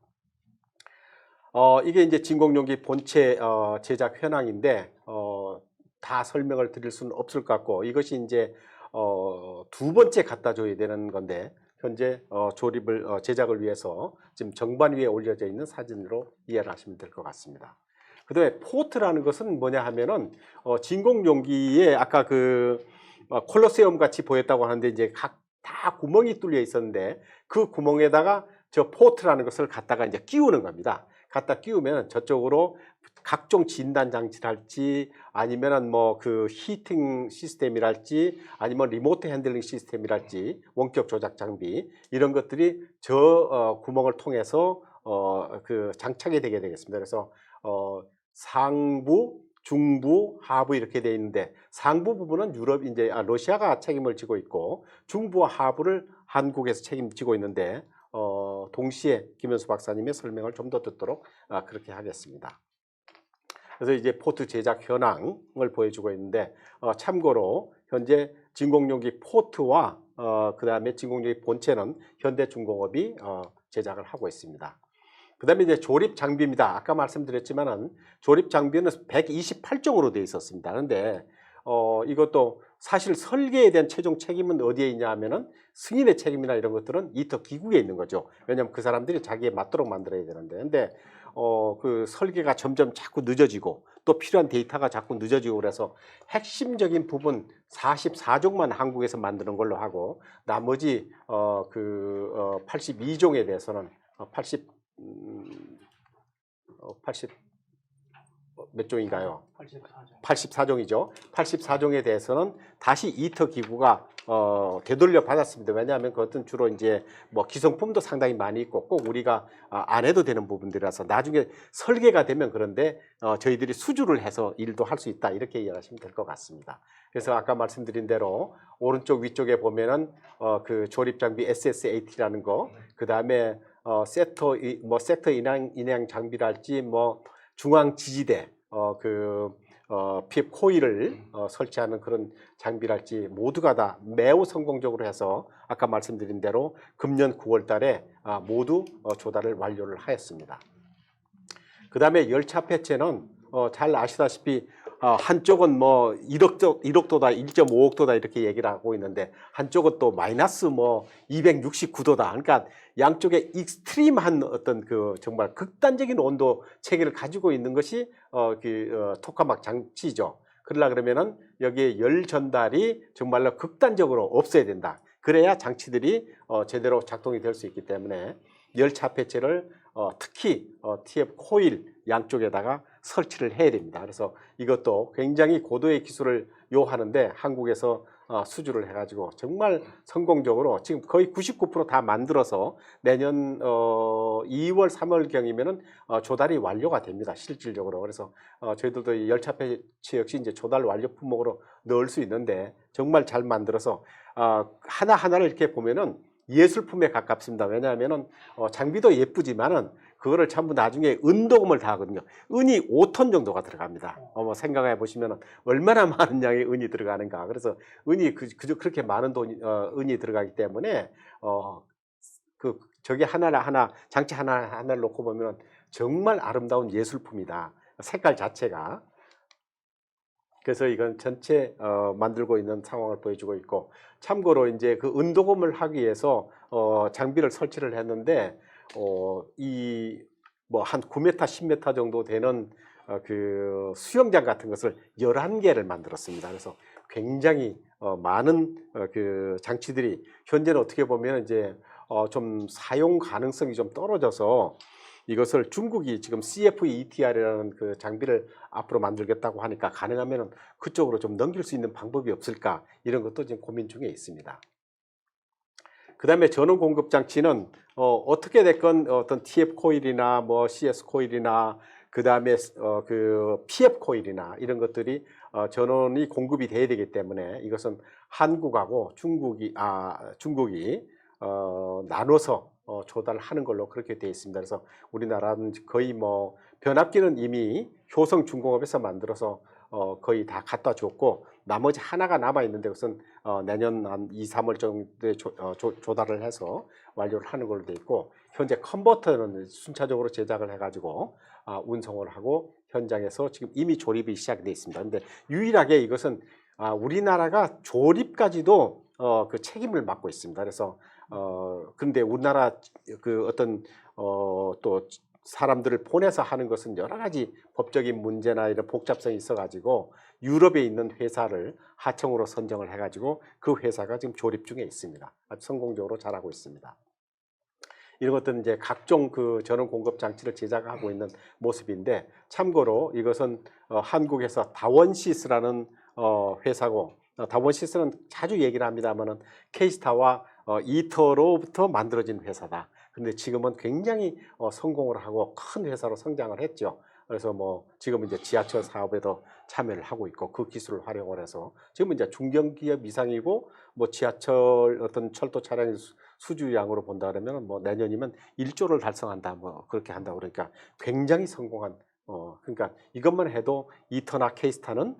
이게 이제 진공용기 본체 제작 현황인데 다 설명을 드릴 수는 없을 것 같고 이것이 이제 2번째 갖다 줘야 되는 건데 현재 제작을 위해서 지금 정반 위에 올려져 있는 사진으로 이해를 하시면 될 것 같습니다. 그 다음에 포트라는 것은 뭐냐 하면은 진공용기에 아까 콜로세움 같이 보였다고 하는데 이제 각 다 구멍이 뚫려 있었는데 그 구멍에다가 저 포트라는 것을 갖다가 이제 끼우는 겁니다. 갖다 끼우면 저쪽으로 각종 진단 장치랄지 아니면은 히팅 시스템이랄지 아니면 리모트 핸들링 시스템이랄지 원격 조작 장비 이런 것들이 저 구멍을 통해서 장착이 되게 되겠습니다. 그래서 상부, 중부, 하부 이렇게 되어 있는데 상부 부분은 러시아가 책임을 지고 있고 중부와 하부를 한국에서 책임지고 있는데 동시에 김현수 박사님의 설명을 좀 더 듣도록 그렇게 하겠습니다. 그래서 이제 포트 제작 현황을 보여주고 있는데 참고로 현재 진공용기 포트와 그 다음에 진공용기 본체는 현대중공업이 제작을 하고 있습니다. 그 다음에 이제 조립 장비입니다. 아까 말씀드렸지만은 조립 장비는 128종으로 되어 있었습니다. 그런데 이것도 사실 설계에 대한 최종 책임은 어디에 있냐 하면은 승인의 책임이나 이런 것들은 이터 기구에 있는 거죠. 왜냐하면 그 사람들이 자기에 맞도록 만들어야 되는데. 근데 그 설계가 점점 자꾸 늦어지고 또 필요한 데이터가 자꾸 늦어지고 그래서 핵심적인 부분 44종만 한국에서 만드는 걸로 하고 나머지 82종에 대해서는 몇 종인가요? 84종. 84종이죠. 84종에 대해서는 다시 이터 기구가 되돌려 받았습니다. 왜냐하면 그것은 주로 이제 뭐 기성품도 상당히 많이 있고 꼭 우리가 안 해도 되는 부분들이라서 나중에 설계가 되면 그런데 저희들이 수주를 해서 일도 할 수 있다 이렇게 이해하시면 될 것 같습니다. 그래서 아까 말씀드린 대로 오른쪽 위쪽에 보면은 그 조립 장비 SSAT라는 거, 그 다음에 섹터 인양 장비랄지 뭐 중앙 지지대 PF 코일을 설치하는 그런 장비랄지 모두가 다 매우 성공적으로 해서 아까 말씀드린 대로 금년 9월 달에 모두 조달을 완료를 하였습니다. 그 다음에 열차 폐체는 잘 아시다시피 한쪽은 뭐 1억도다, 1.5억도다 이렇게 얘기를 하고 있는데 한쪽은 또 마이너스 뭐 269도다. 그러니까 양쪽에 익스트림한 어떤 그 정말 극단적인 온도 체계를 가지고 있는 것이 토카막 장치죠. 그러려 그러면은 여기에 열 전달이 정말로 극단적으로 없어야 된다. 그래야 장치들이 제대로 작동이 될 수 있기 때문에 열차 폐체를 특히 TF 코일 양쪽에다가 설치를 해야 됩니다. 그래서 이것도 굉장히 고도의 기술을 요하는데 한국에서 수주를 해가지고 정말 성공적으로 지금 거의 99% 다 만들어서 내년 2월 3월 경이면은 조달이 완료가 됩니다. 실질적으로. 그래서 저희들도 이 열차 폐체 역시 이제 조달 완료 품목으로 넣을 수 있는데 정말 잘 만들어서 하나하나를 이렇게 보면은 예술품에 가깝습니다. 왜냐하면은 장비도 예쁘지만은 그거를 전부 나중에 은도금을 다 하거든요. 은이 5톤 정도가 들어갑니다. 뭐 생각해 보시면 얼마나 많은 양의 은이 들어가는가. 그래서 은이 그저 그렇게 많은 은이 들어가기 때문에 저게 하나 장치 하나를 놓고 보면 정말 아름다운 예술품이다. 색깔 자체가. 그래서 이건 전체 만들고 있는 상황을 보여주고 있고, 참고로 이제 그 은도금을 하기 위해서 장비를 설치를 했는데 이 뭐 한 9m, 10m 정도 되는 그 수영장 같은 것을 11개를 만들었습니다. 그래서 굉장히 많은 그 장치들이 현재는 어떻게 보면 이제 좀 사용 가능성이 좀 떨어져서 이것을 중국이 지금 CFETR이라는 그 장비를 앞으로 만들겠다고 하니까 가능하면 그쪽으로 좀 넘길 수 있는 방법이 없을까 이런 것도 지금 고민 중에 있습니다. 그 다음에 전원 공급 장치는 어떻게 됐건 어떤 TF 코일이나 뭐 CS 코일이나 그 다음에 그 PF 코일이나 이런 것들이 전원이 공급이 돼야 되기 때문에 이것은 한국하고 중국이 나눠서 조달하는 걸로 그렇게 되어 있습니다. 그래서 우리나라는 거의 뭐 변압기는 이미 효성중공업에서 만들어서 거의 다 갖다 줬고 나머지 하나가 남아 있는데 그것은 내년 한 2, 3월 정도에 조달을 해서 완료를 하는 걸로 되어 있고 현재 컨버터는 순차적으로 제작을 해가지고 운송을 하고 현장에서 지금 이미 조립이 시작되어 있습니다. 그런데 유일하게 이것은 우리나라가 조립까지도 그 책임을 맡고 있습니다. 그래서 그런데 우리나라 그 어떤 또 사람들을 보내서 하는 것은 여러 가지 법적인 문제나 이런 복잡성이 있어가지고 유럽에 있는 회사를 하청으로 선정을 해가지고 그 회사가 지금 조립 중에 있습니다. 아주 성공적으로 잘하고 있습니다. 이런 것들은 이제 각종 그 전원 공급 장치를 제작하고 있는 모습인데 참고로 이것은 한국에서 다원시스라는 회사고 다원시스는 자주 얘기를 합니다만은 K스타와 이터로부터 만들어진 회사다. 그런데 지금은 굉장히 성공을 하고 큰 회사로 성장을 했죠. 그래서 뭐 지금 이제 지하철 사업에도 참여를 하고 있고 그 기술을 활용을 해서 지금 이제 중견기업 이상이고 뭐 지하철 어떤 철도 차량 수주량으로 본다 그러면 뭐 내년이면 1조를 달성한다 뭐 그렇게 한다 그러니까 굉장히 성공한 그러니까 이것만 해도 이터나 K스타는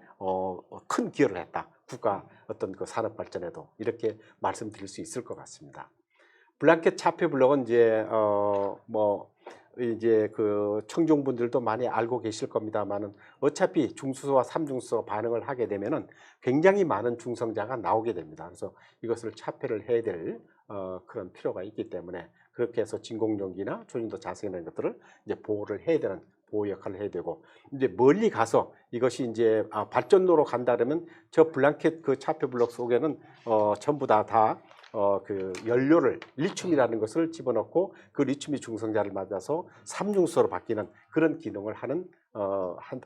큰 기여를 했다. 국가 어떤 그 산업 발전에도 이렇게 말씀드릴 수 있을 것 같습니다. 블랑켓 차폐 블록은 이제 뭐 이제 그 청중분들도 많이 알고 계실 겁니다만은 어차피 중수소와 삼중수소 반응을 하게 되면은 굉장히 많은 중성자가 나오게 됩니다. 그래서 이것을 차폐를 해야 될 그런 필요가 있기 때문에 그렇게 해서 진공용기나 조준도 자생이라는 것들을 이제 보호를 해야 되는 보호 역할을 해야 되고 이제 멀리 가서 이것이 이제 발전로로 간다 그러면 저 블랑켓 그 차폐 블록 속에는 전부 다 그 연료를 리튬이라는 것을 집어넣고 그 리튬이 중성자를 맞아서 삼중수소로 바뀌는 그런 기능을 하는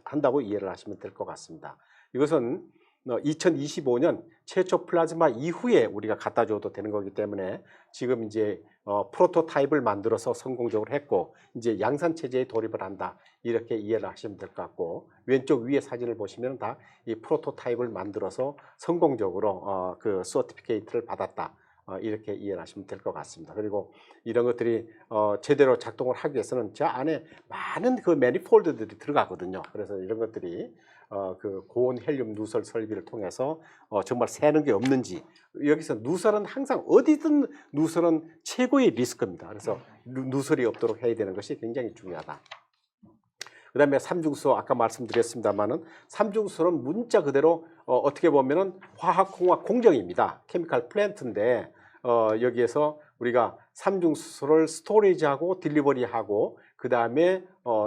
한다고 이해를 하시면 될 것 같습니다. 이것은 2025년 최초 플라즈마 이후에 우리가 갖다 줘도 되는 거기 때문에 지금 이제 프로토타입을 만들어서 성공적으로 했고 이제 양산 체제에 돌입을 한다 이렇게 이해를 하시면 될 것 같고 왼쪽 위에 사진을 보시면 다 이 프로토타입을 만들어서 성공적으로 그 서티피케이트를 받았다 이렇게 이해를 하시면 될 것 같습니다. 그리고 이런 것들이 제대로 작동을 하기 위해서는 저 안에 많은 그 매니폴드들이 들어가거든요. 그래서 이런 것들이 그 고온 헬륨 누설 설비를 통해서 정말 새는 게 없는지 여기서 누설은 항상 어디든 누설은 최고의 리스크입니다. 그래서 누설이 없도록 해야 되는 것이 굉장히 중요하다. 그 다음에 삼중수소 아까 말씀드렸습니다만은 삼중수소는 문자 그대로 어떻게 보면은 화학공학 공정입니다. 케미칼 플랜트인데 여기에서 우리가 삼중수소를 스토리지하고 딜리버리하고 그 다음에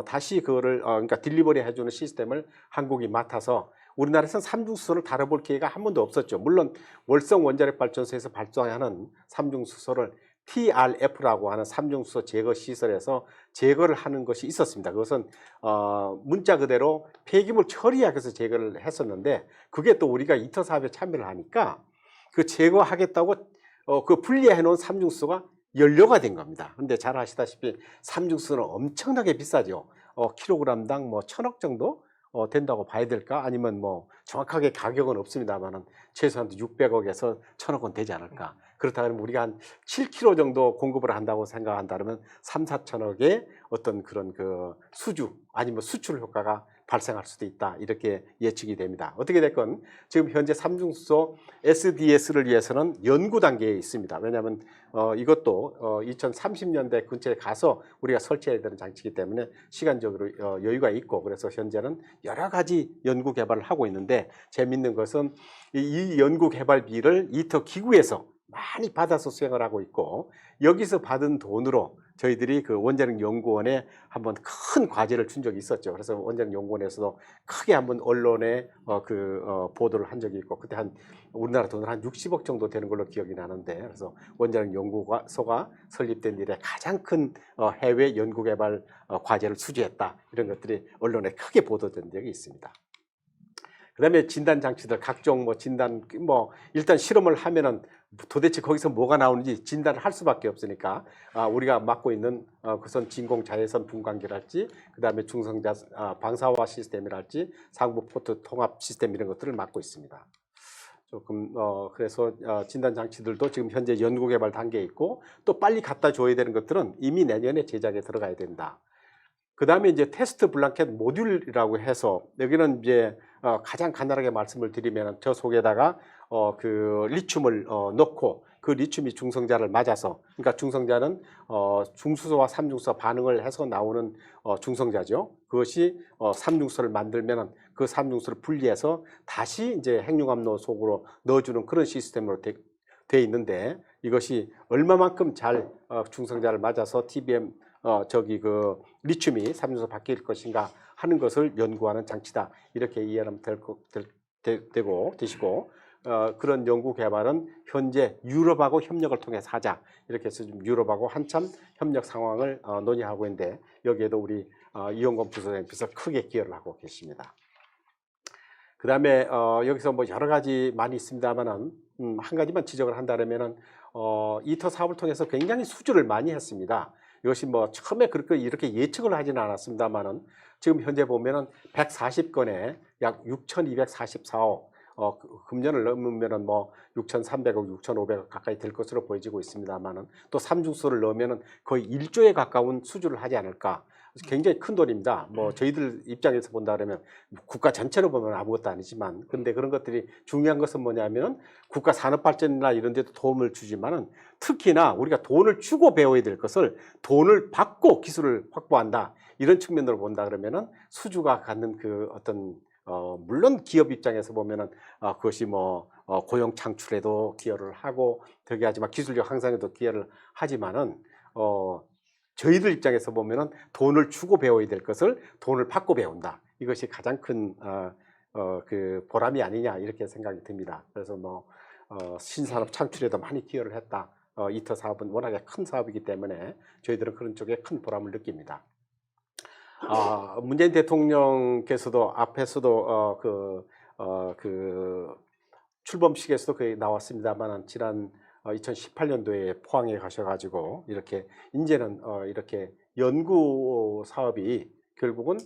다시 그거를 그러니까 딜리버리 해주는 시스템을 한국이 맡아서 우리나라에서는 삼중수소를 다뤄볼 기회가 한 번도 없었죠. 물론 월성 원자력 발전소에서 발전하는 삼중수소를 TRF라고 하는 삼중수소 제거 시설에서 제거를 하는 것이 있었습니다. 그것은 문자 그대로 폐기물 처리하기 위해서 제거를 했었는데 그게 또 우리가 이터 사업에 참여를 하니까 그 제거하겠다고 그 분리해 놓은 삼중수소가 연료가 된 겁니다. 근데 잘 아시다시피 삼중수소는 엄청나게 비싸죠. 킬로그램당 뭐 1,000억 정도 된다고 봐야 될까? 아니면 뭐 정확하게 가격은 없습니다만은 최소한 600억에서 1,000억은 되지 않을까? 그렇다면 우리가 한 7kg 정도 공급을 한다고 생각한다면 3, 4천억의 어떤 그런 그 수주 아니면 수출 효과가 발생할 수도 있다 이렇게 예측이 됩니다. 어떻게 됐건 지금 현재 삼중수소 SDS를 위해서는 연구 단계에 있습니다. 왜냐하면 이것도 2030년대 근처에 가서 우리가 설치해야 되는 장치이기 때문에 시간적으로 여유가 있고 그래서 현재는 여러 가지 연구 개발을 하고 있는데 재밌는 것은 이 연구 개발비를 이터 기구에서 많이 받아서 수행을 하고 있고 여기서 받은 돈으로 저희들이 그 원자력 연구원에 한번 큰 과제를 준 적이 있었죠. 그래서 원자력 연구원에서도 크게 한번 언론에 보도를 한 적이 있고 그때 한 우리나라 돈으로 한 60억 정도 되는 걸로 기억이 나는데 그래서 원자력 연구소가 설립된 일에 가장 큰 해외 연구개발 과제를 수주했다 이런 것들이 언론에 크게 보도된 적이 있습니다. 그다음에 진단 장치들 각종 뭐 진단 뭐 일단 실험을 하면은 도대체 거기서 뭐가 나오는지 진단을 할 수밖에 없으니까 우리가 맡고 있는 그선 진공 자외선 분광기랄지 그다음에 중성자 방사화 시스템이랄지 상부 포트 통합 시스템 이런 것들을 맡고 있습니다. 조금 그래서 진단 장치들도 지금 현재 연구 개발 단계에 있고 또 빨리 갖다 줘야 되는 것들은 이미 내년에 제작에 들어가야 된다. 그 다음에 이제 테스트 블랑켓 모듈이라고 해서 여기는 이제 가장 간단하게 말씀을 드리면 저 속에다가 그 리튬을 넣고 그 리튬이 중성자를 맞아서 그러니까 중성자는 중수소와 삼중수소 반응을 해서 나오는 중성자죠. 그것이 삼중수소를 만들면은 그 삼중수소를 분리해서 다시 이제 핵융합로 속으로 넣어주는 그런 시스템으로 돼 있는데 이것이 얼마만큼 잘 중성자를 맞아서 TBM 그 리튬이 삼중수소 바뀔 것인가 하는 것을 연구하는 장치다 이렇게 이해하면 되시고 그런 연구 개발은 현재 유럽하고 협력을 통해서 하자 이렇게 해서 지금 유럽하고 한참 협력 상황을 논의하고 있는데 여기에도 우리 이용건 부서장님께서 크게 기여를 하고 계십니다. 그 다음에 여기서 뭐 여러 가지 많이 있습니다만은 한 가지만 지적을 한다면은 이터 사업을 통해서 굉장히 수주를 많이 했습니다. 이것이 뭐 처음에 그렇게 이렇게 예측을 하지는 않았습니다만은 지금 현재 보면은 140건에 약 6,244억 금년을 넘으면은 뭐 6,300억, 6,500억 가까이 될 것으로 보여지고 있습니다만은 또 삼중수소를 넣으면은 거의 1조에 가까운 수주를 하지 않을까. 굉장히 큰 돈입니다. 뭐 저희들 입장에서 본다 그러면 국가 전체로 보면 아무것도 아니지만 근데 그런 것들이 중요한 것은 뭐냐면 국가 산업 발전이나 이런 데도 도움을 주지만은 특히나 우리가 돈을 주고 배워야 될 것을 돈을 받고 기술을 확보한다. 이런 측면으로 본다 그러면은 수주가 갖는 그 어떤 물론 기업 입장에서 보면은 그것이 뭐 고용 창출에도 기여를 하고 되게 하지만 기술력 향상에도 기여를 하지만은 저희들 입장에서 보면은 돈을 주고 배워야 될 것을 돈을 받고 배운다. 이것이 가장 큰 그 보람이 아니냐 이렇게 생각이 듭니다. 그래서 뭐 신산업 창출에도 많이 기여를 했다. 이터 사업은 워낙에 큰 사업이기 때문에 저희들은 그런 쪽에 큰 보람을 느낍니다. 문재인 대통령께서도 앞에서도 출범식에서도 거의 나왔습니다만 지난 2018년도에 포항에 가셔가지고 이렇게 이제는 이렇게 연구 사업이 결국은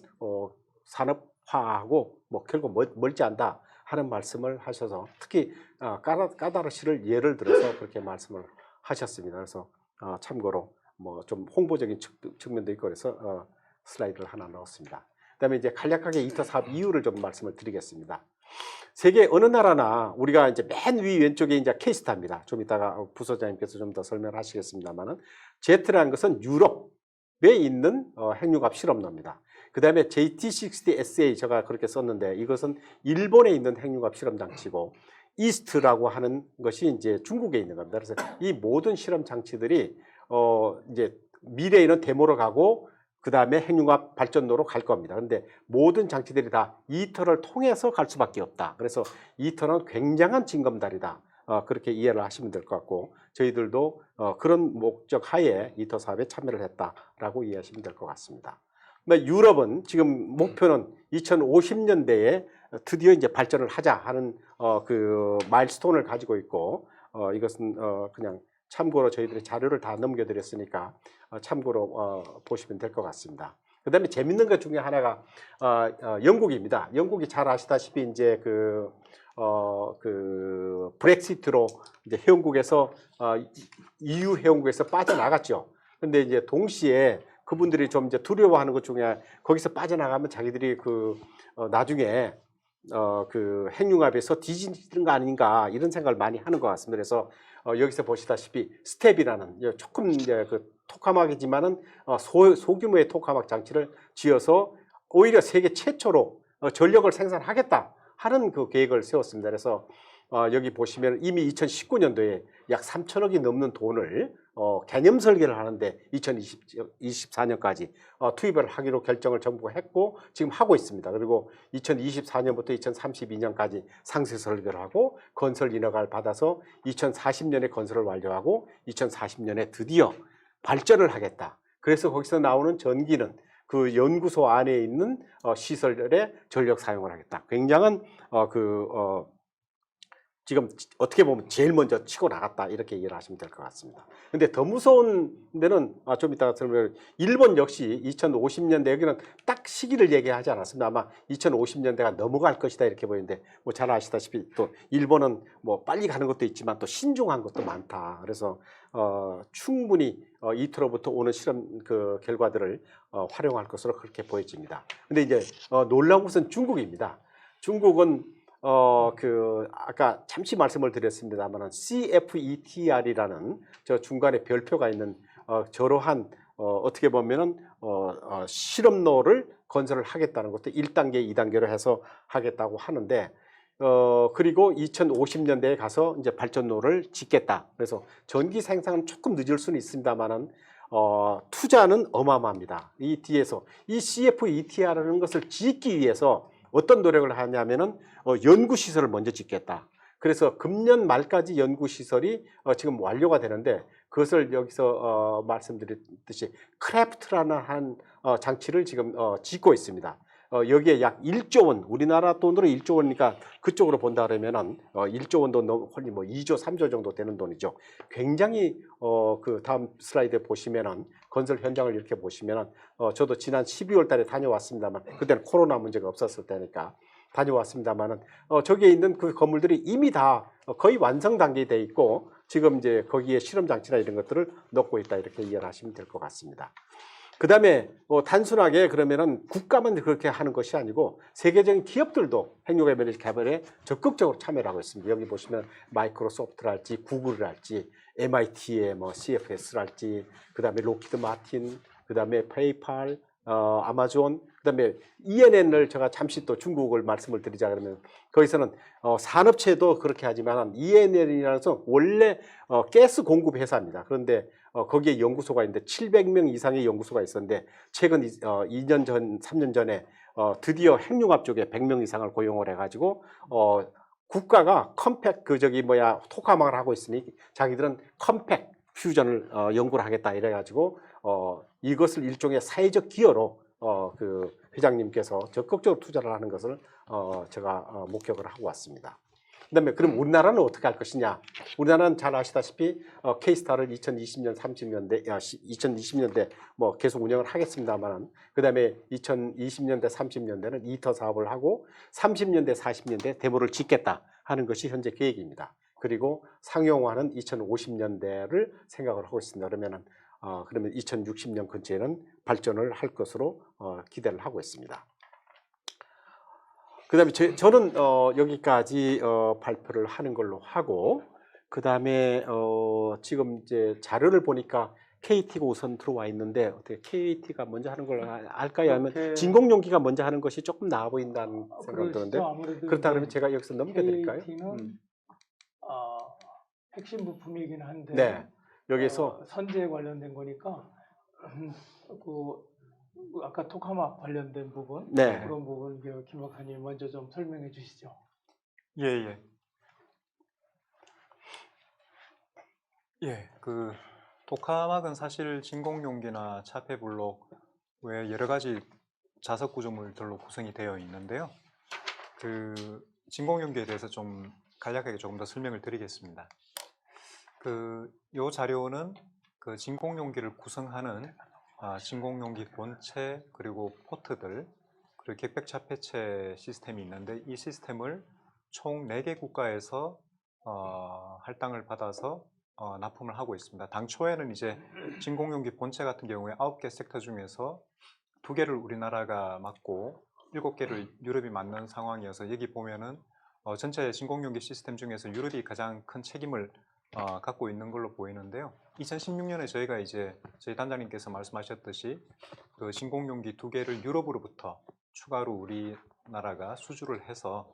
산업화하고 뭐 결국 멀지 않다 하는 말씀을 하셔서 특히 까다로시를 예를 들어서 그렇게 말씀을 하셨습니다. 그래서 참고로 뭐 좀 홍보적인 측면도 있고 그래서 슬라이드를 하나 넣었습니다. 그다음에 이제 간략하게 이터 사업 이유를 좀 말씀을 드리겠습니다. 세계 어느 나라나 우리가 이제 맨 위 왼쪽에 이제 케이스타입니다. 좀 이따가 부소장님께서 좀 더 설명하시겠습니다만은 Z라는 것은 유럽에 있는 핵융합 실험로입니다. 그 다음에 JT60SA 제가 그렇게 썼는데 이것은 일본에 있는 핵융합 실험 장치고 이스트라고 하는 것이 이제 중국에 있는 겁니다. 그래서 이 모든 실험 장치들이 이제 미래에는 데모로 가고 그 다음에 핵융합 발전로로 갈 겁니다. 그런데 모든 장치들이 다 이터를 통해서 갈 수밖에 없다. 그래서 이터는 굉장한 징검다리다. 그렇게 이해를 하시면 될 것 같고 저희들도 그런 목적 하에 이터 사업에 참여를 했다라고 이해하시면 될 것 같습니다. 유럽은 지금 목표는 2050년대에 드디어 이제 발전을 하자 하는 그 마일스톤을 가지고 있고 이것은 그냥 참고로 저희들이 자료를 다 넘겨드렸으니까 참고로 보시면 될 것 같습니다. 그 다음에 재밌는 것 중에 하나가 영국입니다. 영국이 잘 아시다시피 이제 그 브렉시트로 이제 회원국에서 EU 회원국에서 빠져나갔죠. 근데 이제 동시에 그분들이 좀 이제 두려워하는 것 중에 거기서 빠져나가면 자기들이 나중에 그 핵융합에서 뒤지는 거 아닌가 이런 생각을 많이 하는 것 같습니다. 그래서 여기서 보시다시피 스텝이라는 조금 이제 그 토카막이지만은 소규모의 토카막 장치를 지어서 오히려 세계 최초로 전력을 생산하겠다 하는 그 계획을 세웠습니다. 그래서 여기 보시면 이미 2019년도에 약 3천억이 넘는 돈을 개념 설계를 하는데 2024년까지 투입을 하기로 결정을 정부가 했고 지금 하고 있습니다. 그리고 2024년부터 2032년까지 상세 설계를 하고 건설 인허가를 받아서 2040년에 건설을 완료하고 2040년에 드디어 발전을 하겠다. 그래서 거기서 나오는 전기는 그 연구소 안에 있는 시설에 전력 사용을 하겠다. 굉장한 지금 어떻게 보면 제일 먼저 치고 나갔다 이렇게 이해를 하시면 될 것 같습니다. 근데 더 무서운 데는 좀 이따가 설명을 일본 역시 2050년대 여기는 딱 시기를 얘기하지 않았습니다. 아마 2050년대가 넘어갈 것이다 이렇게 보이는데 뭐 잘 아시다시피 또 일본은 뭐 빨리 가는 것도 있지만 또 신중한 것도 많다. 그래서 충분히 이터로부터 오는 실험 그 결과들을 활용할 것으로 그렇게 보여집니다. 근데 이제 놀라운 것은 중국입니다. 중국은 아까 잠시 말씀을 드렸습니다만 CFETR이라는 저 중간에 별표가 있는 저러한 어떻게 보면은 실험로를 건설을 하겠다는 것도 1단계, 2단계로 해서 하겠다고 하는데 그리고 2050년대에 가서 이제 발전로를 짓겠다. 그래서 전기 생산은 조금 늦을 수는 있습니다만은 투자는 어마어마합니다. 이 뒤에서 이 CFETR이라는 것을 짓기 위해서 어떤 노력을 하냐면은 연구시설을 먼저 짓겠다. 그래서 금년 말까지 연구시설이 지금 완료가 되는데 그것을 여기서 말씀드렸듯이 크래프트라는 한 장치를 지금 짓고 있습니다. 여기에 약 1조 원, 우리나라 돈으로 1조 원이니까 그쪽으로 본다 그러면은 1조 원도 거의 뭐 2조, 3조 정도 되는 돈이죠. 굉장히 그 다음 슬라이드에 보시면은 건설 현장을 이렇게 보시면은 저도 지난 12월 달에 다녀왔습니다만 그때는 코로나 문제가 없었을 때니까 다녀왔습니다만은 저기에 있는 그 건물들이 이미 다 거의 완성 단계에 돼 있고 지금 이제 거기에 실험 장치나 이런 것들을 넣고 있다 이렇게 이해를 하시면 될 것 같습니다. 그 다음에 단순하게 그러면은 국가만 그렇게 하는 것이 아니고 세계적인 기업들도 핵융합 에너지 개발에 적극적으로 참여를 하고 있습니다. 여기 보시면 마이크로소프트랄지 구글이랄지 MIT의 뭐 CFS랄지 그 다음에 로키드 마틴 그 다음에 페이팔 아마존 그 다음에 ENN을 제가 잠시 또 중국을 말씀을 드리자 그러면 거기서는 산업체도 그렇게 하지만 ENN이라는 것은 원래 가스 공급 회사입니다. 그런데 거기에 연구소가 있는데 700명 이상의 연구소가 있었는데 최근 2년 전, 3년 전에 드디어 핵융합 쪽에 100명 이상을 고용을 해가지고 국가가 컴팩 토카막을 하고 있으니 자기들은 컴팩 퓨전을 연구를 하겠다 이래가지고 이것을 일종의 사회적 기여로 그 회장님께서 적극적으로 투자를 하는 것을 제가 목격을 하고 왔습니다. 그다음에 그럼 우리나라는 어떻게 할 것이냐? 우리나라는 잘 아시다시피 K스타를 2020년 30년대 2020년대 뭐 계속 운영을 하겠습니다만, 그다음에 2020년대 30년대는 이터 사업을 하고 30년대 40년대 데모를 짓겠다 하는 것이 현재 계획입니다. 그리고 상용화는 2050년대를 생각을 하고 있습니다. 그러면 2060년 근처에는 발전을 할 것으로 기대를 하고 있습니다. 그다음에 저는 여기까지 발표를 하는 걸로 하고, 그다음에 지금 이제 자료를 보니까 KT가 우선 들어와 있는데 어떻게 KT가 먼저 하는 걸로 할까요? 아니면 진공용기가 먼저 하는 것이 조금 나아 보인다는 생각이 드는데, 그러시죠. 아무래도 그렇다 이제 그러면 제가 여기서 넘겨드릴까요? KT는 핵심 부품이긴 한데 네, 여기서 선제에 관련된 거니까 그 아까 토카막 관련된 부분, 네. 그런 부분 김 박사님 먼저 좀 설명해 주시죠. 예. 그 토카막은 사실 진공용기나 차폐블록 외 여러 가지 자석 구조물들로 구성이 되어 있는데요. 그 진공용기에 대해서 좀 간략하게 조금 더 설명을 드리겠습니다. 요 자료는 그 진공용기를 구성하는 진공용기 본체, 그리고 포트들, 그리고 객백 차폐체 시스템이 있는데, 이 시스템을 총 4개 국가에서 할당을 받아서 납품을 하고 있습니다. 당초에는 이제 진공용기 본체 같은 경우에 9개 섹터 중에서 2개를 우리나라가 맡고 7개를 유럽이 맡는 상황이어서, 여기 보면은 전체 진공용기 시스템 중에서 유럽이 가장 큰 책임을 갖고 있는 걸로 보이는데요. 2016년에 저희가 이제 저희 단장님께서 말씀하셨듯이 그 진공용기 2개를 유럽으로부터 추가로 우리나라가 수주를 해서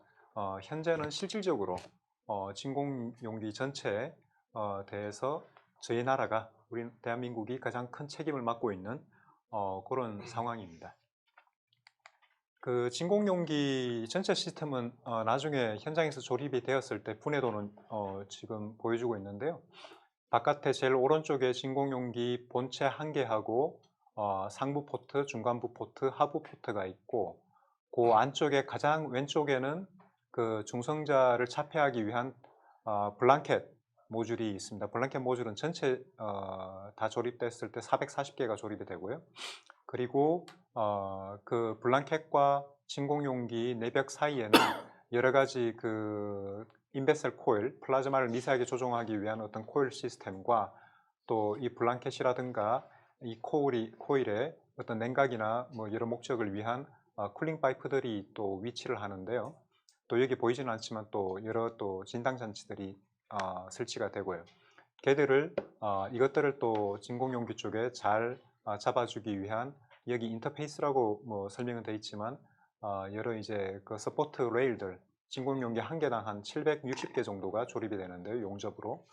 현재는 실질적으로 진공용기 전체에 대해서 저희 나라가, 우리 대한민국이 가장 큰 책임을 맡고 있는 그런 상황입니다. 그 진공용기 전체 시스템은 나중에 현장에서 조립이 되었을 때 분해도는 지금 보여주고 있는데요. 바깥에 제일 오른쪽에 진공용기 본체 1개하고 상부 포트, 중간부 포트, 하부 포트가 있고, 그 안쪽에 가장 왼쪽에는 그 중성자를 차폐하기 위한 블랑켓 모듈이 있습니다. 블랑켓 모듈은 전체 다 조립됐을 때 440개가 조립이 되고요. 그리고 그 블랑켓과 진공용기 내벽 사이에는 여러 가지 그 인베셀 코일, 플라즈마를 미세하게 조종하기 위한 어떤 코일 시스템과, 또 이 블랑켓이라든가 이 코일에 어떤 냉각이나 뭐 여러 목적을 위한 쿨링 파이프들이 또 위치를 하는데요. 또 여기 보이지는 않지만 또 여러 또 진당 장치들이 설치가 되고요. 이것들을 또 진공용기 쪽에 잘 잡아주기 위한, 여기 인터페이스라고 뭐 설명은 되어 있지만 여러 이제 그 서포트 레일들, 진공용기 1개당 한 760개 정도가 조립이 되는데요, 용접으로.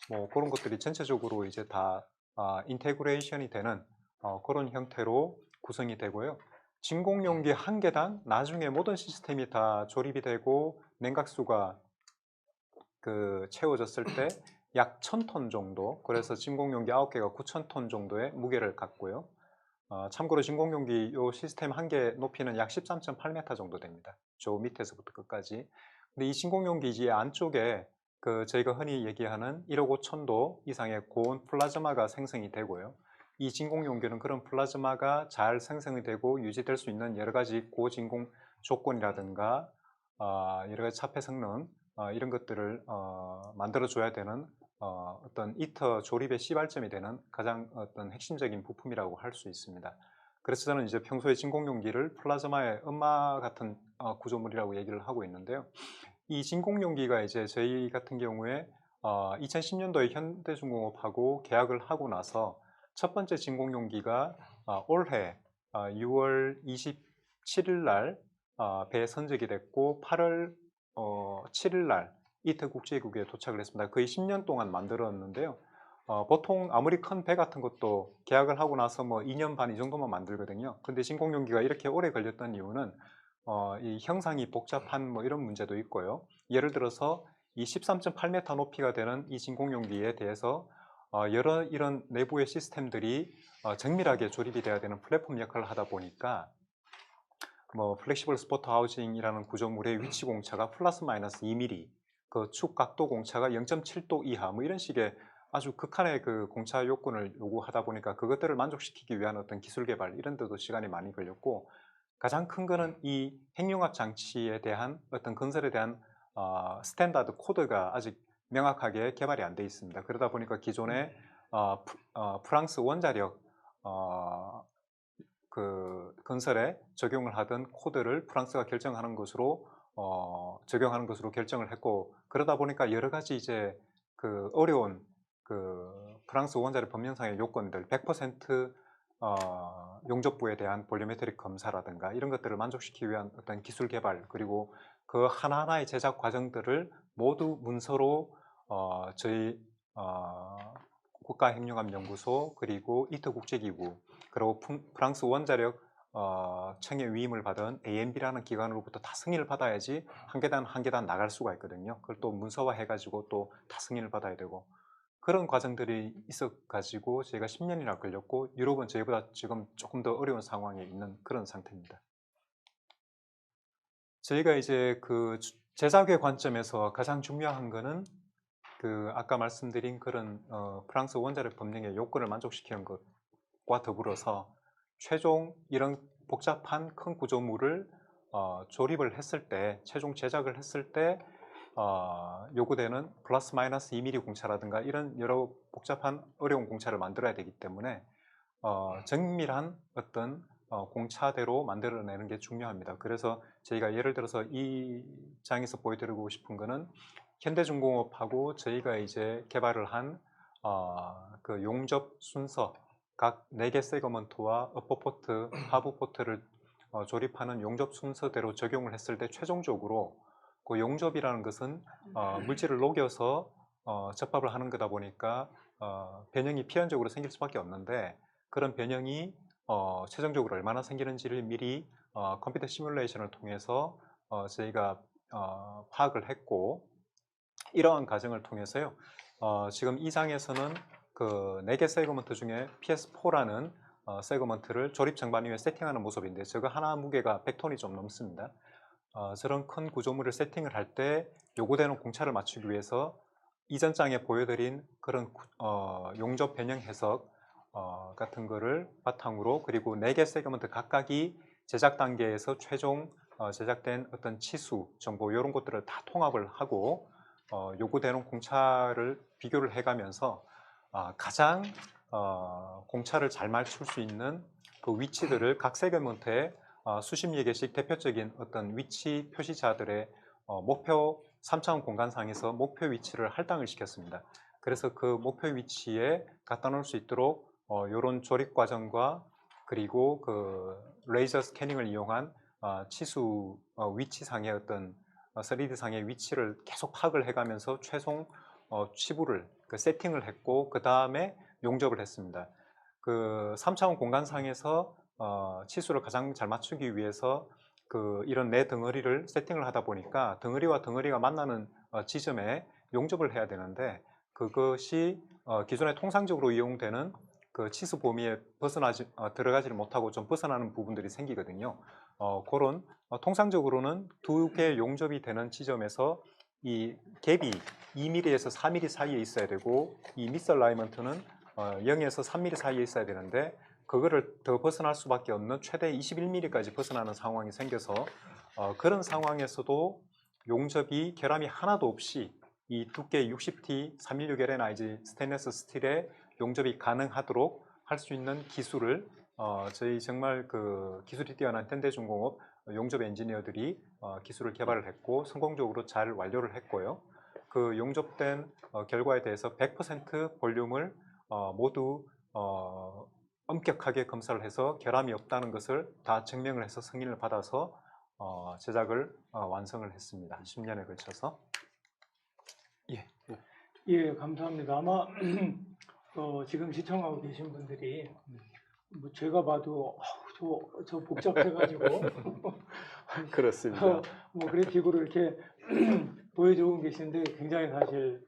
뭐 그런 것들이 전체적으로 이제 다 인테그레이션이 되는 그런 형태로 구성이 되고요. 진공용기 1개당 나중에 모든 시스템이 다 조립이 되고 냉각수가 그 채워졌을 때 약 1000톤 정도, 그래서 진공용기 9개가 9000톤 정도의 무게를 갖고요. 참고로 진공용기 요 시스템 1개 높이는 약 13.8m 정도 됩니다. 저 밑에서부터 끝까지. 근데 이 진공용기 안쪽에 그 저희가 흔히 얘기하는 1억 5천도 이상의 고온 플라즈마가 생성이 되고요. 이 진공용기는 그런 플라즈마가 잘 생성이 되고 유지될 수 있는 여러 가지 고진공 조건이라든가 여러 가지 차폐 성능 이런 것들을 만들어줘야 되는 어떤 이터 조립의 시발점이 되는 가장 어떤 핵심적인 부품이라고 할 수 있습니다. 그래서 저는 이제 평소에 진공용기를 플라즈마의 엄마 같은 구조물이라고 얘기를 하고 있는데요. 이 진공용기가 이제 저희 같은 경우에 2010년도에 현대중공업하고 계약을 하고 나서 첫 번째 진공용기가 올해 6월 27일 날 배에 선적이 됐고, 8월 7일 날 이태 국제기구에 도착을 했습니다. 거의 10년 동안 만들었는데요. 보통 아무리 큰 배 같은 것도 계약을 하고 나서 뭐 2년 반 이 정도만 만들거든요. 근데 진공용기가 이렇게 오래 걸렸던 이유는 이 형상이 복잡한 뭐 이런 문제도 있고요. 예를 들어서 이 13.8m 높이가 되는 이 진공용기에 대해서 여러 이런 내부의 시스템들이 정밀하게 조립이 돼야 되는 플랫폼 역할을 하다 보니까 뭐 플렉시블 스포트 하우징이라는 구조물의 위치 공차가 플러스 마이너스 2mm, 그 축 각도 공차가 0.7도 이하, 뭐 이런 식의 아주 극한의 그 공차 요건을 요구하다 보니까 그것들을 만족시키기 위한 어떤 기술 개발 이런 데도 시간이 많이 걸렸고, 가장 큰 거는 이 핵융합 장치에 대한 어떤 건설에 대한 스탠다드 코드가 아직 명확하게 개발이 안 돼 있습니다. 그러다 보니까 기존의 프랑스 원자력 그 건설에 적용을 하던 코드를 프랑스가 결정하는 것으로 적용하는 것으로 결정을 했고, 그러다 보니까 여러 가지 이제 그 어려운 그 프랑스 원자력 법령상의 요건들 100% 용접부에 대한 볼륨메트릭 검사라든가 이런 것들을 만족시키기 위한 어떤 기술 개발, 그리고 그 하나하나의 제작 과정들을 모두 문서로 저희 국가핵융합연구소, 그리고 이터 국제기구, 그리고 프랑스 원자력 청의 위임을 받은 AMB라는 기관으로부터 다 승인을 받아야지 한 계단 한 계단 나갈 수가 있거든요. 그걸 또 문서화해가지고 또 다 승인을 받아야 되고, 그런 과정들이 있어가지고 저희가 10년이나 걸렸고, 유럽은 저희보다 지금 조금 더 어려운 상황에 있는 그런 상태입니다. 저희가 이제 그 제작의 관점에서 가장 중요한 거는 그 아까 말씀드린 그런 프랑스 원자력 법령의 요건을 만족시키는 것과 더불어서 최종 이런 복잡한 큰 구조물을 조립을 했을 때, 최종 제작을 했을 때 요구되는 플러스 마이너스 2mm 공차라든가 이런 여러 복잡한 어려운 공차를 만들어야 되기 때문에 정밀한 어떤 공차대로 만들어내는 게 중요합니다. 그래서 저희가 예를 들어서 이 장에서 보여드리고 싶은 거는 현대중공업하고 저희가 이제 개발을 한 그 용접 순서, 각 4개 세그먼트와 어퍼 포트, 하부 포트를 조립하는 용접 순서대로 적용을 했을 때 최종적으로 그 용접이라는 것은 물질을 녹여서 접합을 하는 거다 보니까 변형이 필연적으로 생길 수밖에 없는데, 그런 변형이 최종적으로 얼마나 생기는지를 미리 컴퓨터 시뮬레이션을 통해서 저희가 파악을 했고, 이러한 과정을 통해서요 지금 이 장에서는 그 4개 세그먼트 중에 PS4라는 세그먼트를 조립 정반 위에 세팅하는 모습인데, 저거 하나 무게가 100톤이 좀 넘습니다. 저런 큰 구조물을 세팅을 할 때 요구되는 공차를 맞추기 위해서 이전 장에 보여드린 그런 용접 변형 해석 같은 거를 바탕으로, 그리고 4개 세그먼트 각각이 제작 단계에서 최종 제작된 어떤 치수, 정보 이런 것들을 다 통합을 하고 요구되는 공차를 비교를 해가면서 가장 공차를 잘 맞출 수 있는 그 위치들을 각 세그먼트에 수십여 개씩 대표적인 어떤 위치 표시자들의 목표 3차원 공간상에서 목표 위치를 할당을 시켰습니다. 그래서 그 목표 위치에 갖다 놓을 수 있도록 이런 조립 과정과 그리고 그 레이저 스캐닝을 이용한 치수 위치상의 어떤 3D상의 위치를 계속 파악을 해가면서 최종 치부를 세팅을 했고, 그 다음에 용접을 했습니다. 그 3차원 공간상에서 치수를 가장 잘 맞추기 위해서 그 이런 네 덩어리를 세팅을 하다 보니까 덩어리와 덩어리가 만나는 지점에 용접을 해야 되는데, 그것이 기존에 통상적으로 이용되는 그 치수 범위에 들어가지를 못하고 좀 벗어나는 부분들이 생기거든요. 그런 통상적으로는 2개 용접이 되는 지점에서 이 갭이 2mm에서 4mm 사이에 있어야 되고, 이 미스얼라이먼트는 0에서 3mm 사이에 있어야 되는데, 그거를 더 벗어날 수밖에 없는 최대 21mm까지 벗어나는 상황이 생겨서 그런 상황에서도 용접이 결함이 하나도 없이 이 두께 60T 316LNIG 스테인리스 스틸에 용접이 가능하도록 할 수 있는 기술을 저희 정말 그 기술이 뛰어난 현대중공업 용접 엔지니어들이 기술을 개발을 했고 성공적으로 잘 완료를 했고요. 그 용접된 결과에 대해서 100% 볼륨을 모두 엄격하게 검사를 해서 결함이 없다는 것을 다 증명을 해서 승인을 받아서 제작을 완성을 했습니다. 10년에 걸쳐서. 예, 감사합니다. 아마 지금 시청하고 계신 분들이 뭐 제가 봐도 저 복잡해가지고 그렇습니다. 뭐 그래픽으로 이렇게 보여주고 계시는데 굉장히 사실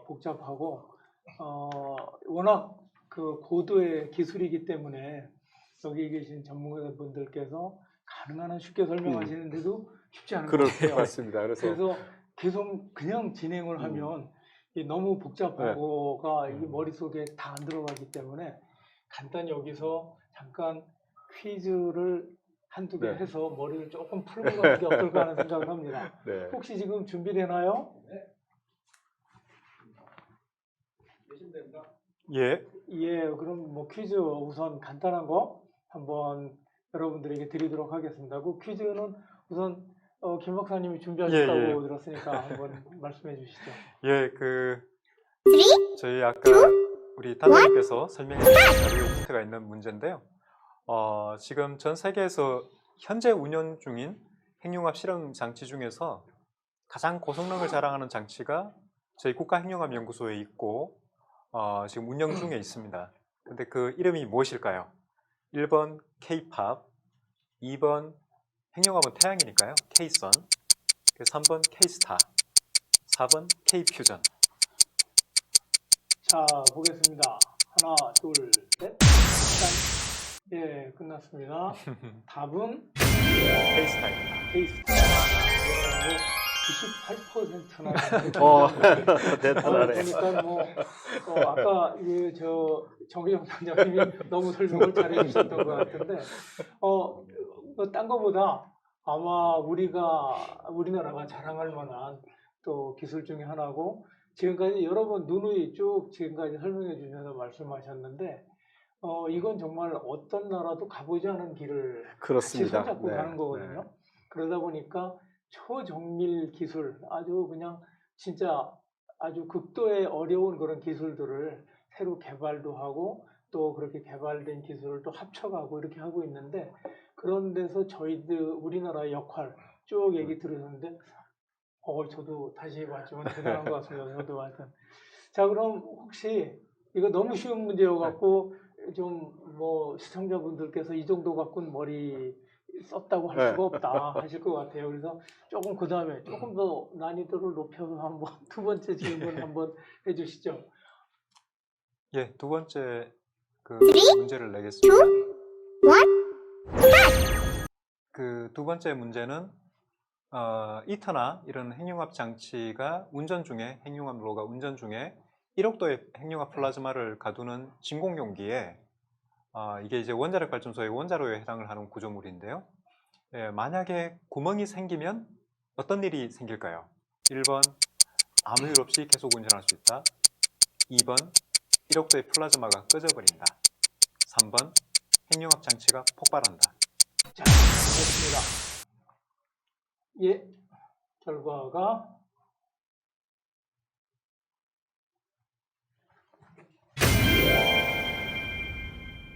복잡하고 워낙 그 고도의 기술이기 때문에 여기 계신 전문가분들께서 가능한 한 쉽게 설명하시는데도 쉽지 않은 것 그럴 것 같아요. 같습니다. 그래서 계속 그냥 진행을 하면 이게 너무 복잡하고가 이게 머릿속에 다 안 들어가기 때문에 간단히 여기서 잠깐 퀴즈를 한두 개 네. 해서 머리를 조금 풀고 가는 게 어떨까 하는 생각을 합니다. 네. 혹시 지금 준비되나요? 예. 예, 그럼 뭐 퀴즈 우선 간단한 거 한번 여러분들에게 드리도록 하겠습니다. 그 퀴즈는 우선 김 박사님이 준비하셨다고 예, 예. 들었으니까 한번 말씀해 주시죠. 예, 저희 아까 우리 단장님께서 설명해 주신 자료에 힌트가 있는 문제인데요. 지금 전 세계에서 현재 운영 중인 핵융합 실험 장치 중에서 가장 고성능을 자랑하는 장치가 저희 국가핵융합연구소에 있고 지금 운영 중에 있습니다. 근데 그 이름이 무엇일까요? 1번 K-팝, 2번 핵융합은 태양이니까요. K-선, 3번 K-스타, 4번 K-퓨전. 자, 보겠습니다. 하나, 둘, 셋. 예, 끝났습니다. 답은 K-스타입니다. K-스타. 뭐 98%나 대단하네. 보니까 뭐 아까 정기정 단장님이 너무 설명을 잘해 주셨던 것 같은데 딴 거보다 아마 우리나라가 자랑할 만한 또 기술 중에 하나고 지금까지 여러 번 누누이 쭉 지금까지 설명해 주셔서 말씀하셨는데 이건 정말 어떤 나라도 가보지 않은 길을 같이 그렇습니다. 손잡고 네. 가는 거거든요. 그러다 보니까 초정밀 기술, 아주 그냥 진짜 아주 극도의 어려운 그런 기술들을 새로 개발도 하고 또 그렇게 개발된 기술을 또 합쳐가고 이렇게 하고 있는데 그런 데서 우리나라의 역할 쭉 얘기 들으셨는데 저도 다시 봤지만 대단한 것 같습니다. 저도 하여튼. 자, 그럼 혹시 이거 너무 쉬운 문제여갖고 좀 뭐 시청자분들께서 이 정도 갖고는 머리 썼다고 할 수가 없다 하실 것 같아요. 그래서 조금 그 다음에 조금 더 난이도를 높여서 한번 두 번째 질문 한번 해주시죠. 예, 두 번째 문제를 내겠습니다. 그 두 번째 문제는 이터나 이런 핵융합 장치가 핵융합로가 운전 중에 1억도의 핵융합 플라즈마를 가두는 진공 용기에 이게 이제 원자력 발전소의 원자로에 해당을 하는 구조물인데요. 예, 만약에 구멍이 생기면 어떤 일이 생길까요? 1번 아무 일 없이 계속 운전할 수 있다. 2번 1억도의 플라즈마가 꺼져버린다. 3번 핵융합 장치가 폭발한다. 자, 됐습니다. 예, 결과가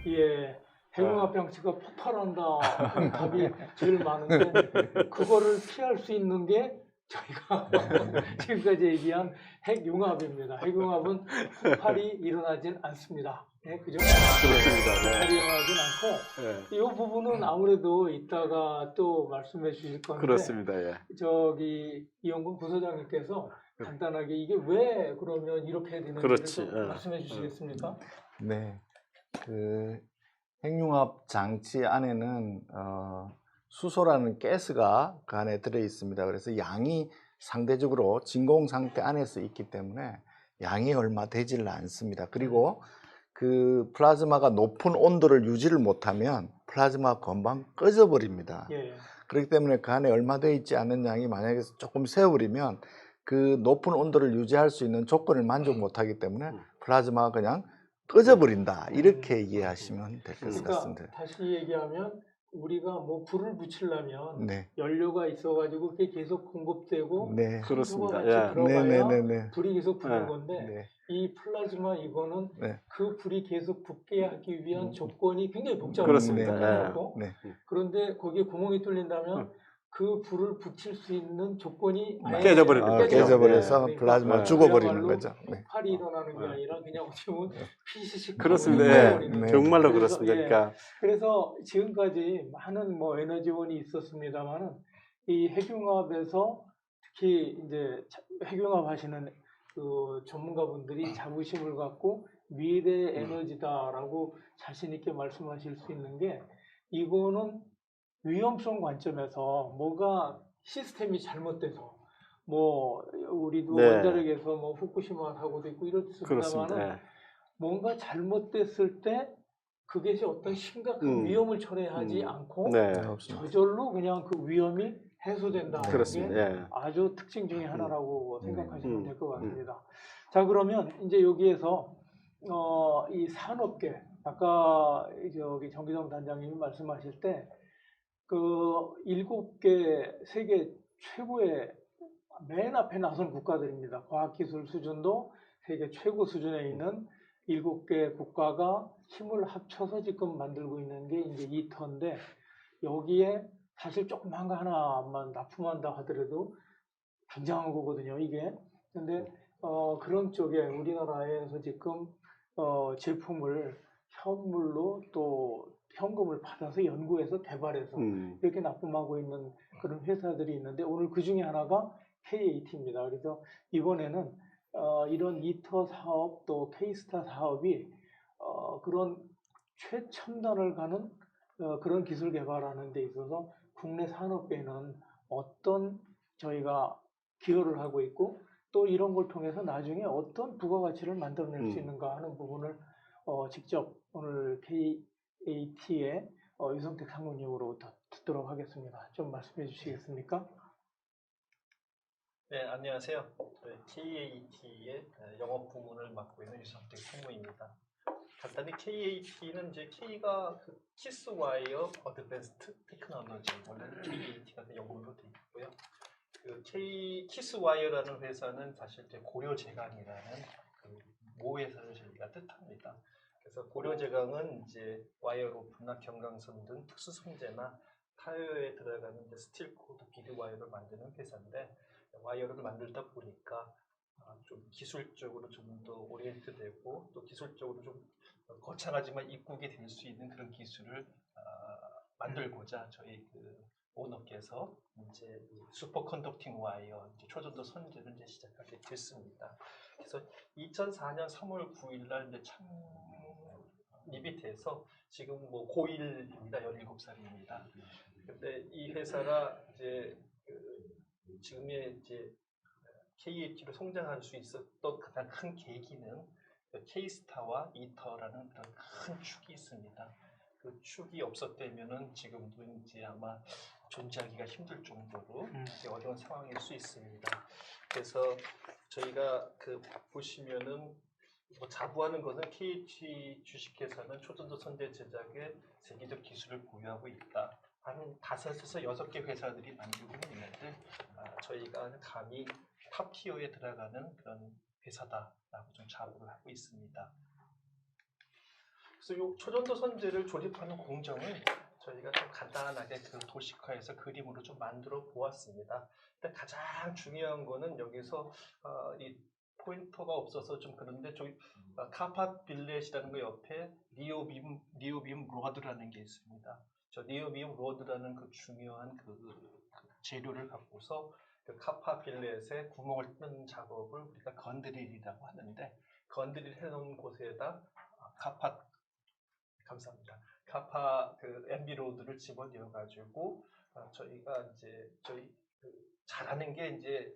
예, 핵융합 장치가 폭발한다 하는 답이 제일 많은데 그거를 피할 수 있는 게 저희가 지금까지 얘기한 핵융합입니다. 핵융합은 폭발이 일어나진 않습니다. 네, 그죠? 그렇습니다. 폭발이 네. 일어나진 않고 네. 이 부분은 아무래도 이따가 또 말씀해 주실 건데 그렇습니다. 예. 이영근 부소장님께서 간단하게 이게 왜 그러면 이렇게 되는지를 그렇지. 좀 말씀해 주시겠습니까? 네, 핵융합 장치 안에는 수소라는 가스가 그 안에 들어 있습니다. 그래서 양이 상대적으로 진공 상태 안에서 있기 때문에 양이 얼마 되지를 않습니다. 그리고 그 플라즈마가 높은 온도를 유지를 못하면 플라즈마가 금방 꺼져버립니다. 예. 그렇기 때문에 그 안에 얼마 되어 있지 않은 양이 만약에 조금 세어버리면 그 높은 온도를 유지할 수 있는 조건을 만족 못하기 때문에 플라즈마가 그냥 꺼져버린다. 이렇게 이해하시면 될 것 그러니까 같습니다. 다시 얘기하면 우리가 뭐 불을 붙이려면 네. 연료가 있어가지고 그게 계속 공급되고 네. 그렇습니다. 같이 예. 들어가야 네. 불이 계속 붙는 네. 건데 네. 이 플라즈마 이거는 네. 그 불이 계속 붙게 하기 위한 조건이 굉장히 복잡합니다. 그렇습니다. 네. 그런데 거기에 구멍이 뚫린다면 그 불을 붙일 수 있는 조건이 아예 깨져버리는 아, 거죠. 깨져버려서 네. 플라즈마 네. 죽어버리는 그야말로 거죠. 네. 폭발이 일어나는 게 아니라 그냥 어떻게 보면 피시식 그렇습니다. 네. 정말로 그래서, 그렇습니다. 예. 그러니까 그래서 지금까지 많은 뭐 에너지원이 있었습니다만은 이 핵융합에서 특히 이제 핵융합 하시는 그 전문가분들이 자부심을 갖고 미래 에너지다라고 자신 있게 말씀하실 수 있는 게 이거는 위험성 관점에서 뭐가 시스템이 잘못돼서 뭐 우리도 네. 원자력에서 뭐 후쿠시마 사고도 있고 그렇습니다. 이렇습니다만은 예. 뭔가 잘못됐을 때 그것이 어떤 심각한 위험을 초래하지 않고 네. 없습니다. 저절로 그냥 그 위험이 해소된다는 그렇습니다. 게 예. 아주 특징 중에 하나라고 생각하시면 될 것 음. 같습니다. 자, 그러면 이제 여기에서 이 산업계 아까 저기 정기정 단장님이 말씀하실 때 그 7개 세계 최고의 맨 앞에 나선 국가들입니다. 과학기술 수준도 세계 최고 수준에 있는 7개 국가가 힘을 합쳐서 지금 만들고 있는 게 이제 이터인데 여기에 사실 조그만 거 하나만 납품한다 하더라도 굉장한 거거든요, 이게. 근데 그런 쪽에 우리나라에서 지금 제품을 현물로 또 현금을 받아서 연구해서 개발해서 이렇게 납품하고 있는 그런 회사들이 있는데 오늘 그 중에 하나가 KAT입니다. 그래서 이번에는 이런 이터 사업 또 K스타 사업이 그런 최첨단을 가는 그런 기술 개발하는 데 있어서 국내 산업계는 어떤 저희가 기여를 하고 있고 또 이런 걸 통해서 나중에 어떤 부가가치를 만들어낼 수 있는가 하는 부분을 직접 오늘 KAT의 유성택 상무님으로부터 듣도록 하겠습니다. 좀 말씀해 주시겠습니까? 네, 안녕하세요. 저희 KAT의 영업 부문을 맡고 있는 유성택 상무입니다. 간단히 KAT는 이제 K가 그 키스 와이어 어드밴스드 테크놀로지, 원래는 KAT가 그 영어로 되어 있고요. 그 키스 와이어라는 회사는 사실 이제 고려제강이라는 그 모 회사를 저희가 뜻합니다. 그래서 고려제강은 이제 와이어로 분락 경강선 등 특수 성재나 타이어에 들어가는 이제 스틸 코드 비드 와이어를 만드는 회사인데 와이어를 만들다 보니까 좀 기술적으로 좀 더 오리엔트되고 또 기술적으로 좀 거창하지만 입국이 될 수 있는 그런 기술을 만들고자 저희 그 오너께서 이제 슈퍼 컨덕팅 와이어 이제 초전도 선제를 이제 시작하게 됐습니다. 그래서 2004년 3월 9일 날 이제 창립이 돼서 지금 뭐 고1입니다. 17살입니다. 근데 이 회사가 이제 지금의 이제 KAT로 성장할 수 있었던 가장 큰 계기는 K스타와 이터라는 그런 큰 축이 있습니다. 그 축이 없었다면은 지금도 이제 아마 존재하기가 힘들 정도로 이제 어려운 상황일 수 있습니다. 그래서 저희가 그 보시면은 뭐 자부하는 것은 KAT 주식회사는 초전도 선제 제작에 세계적 기술을 보유하고 있다. 한 5에서 6개 회사들이 만들고 있는데 저희가 감히 탑티어에 들어가는 그런 회사다라고 좀 자부를 하고 있습니다. 그래서 이 초전도 선제를 조립하는 공정을 저희가 좀 간단하게 그 도식화해서 그림으로 좀 만들어 보았습니다. 근데 가장 중요한 거는 여기서 이 포인터가 없어서 좀 그런데 저기 카파 빌렛이라는 거 옆에 리오빔 로드라는 게 있습니다. 저 리오빔 로드라는 그 중요한 그 재료를 갖고서 그 카파 빌렛에 구멍을 뚫는 작업을 우리가 건드릴이라고 하는데 건드릴 해놓은 곳에다 카파 그 MB 로드를 집어넣어 가지고 저희가 이제 저희 잘하는 게 이제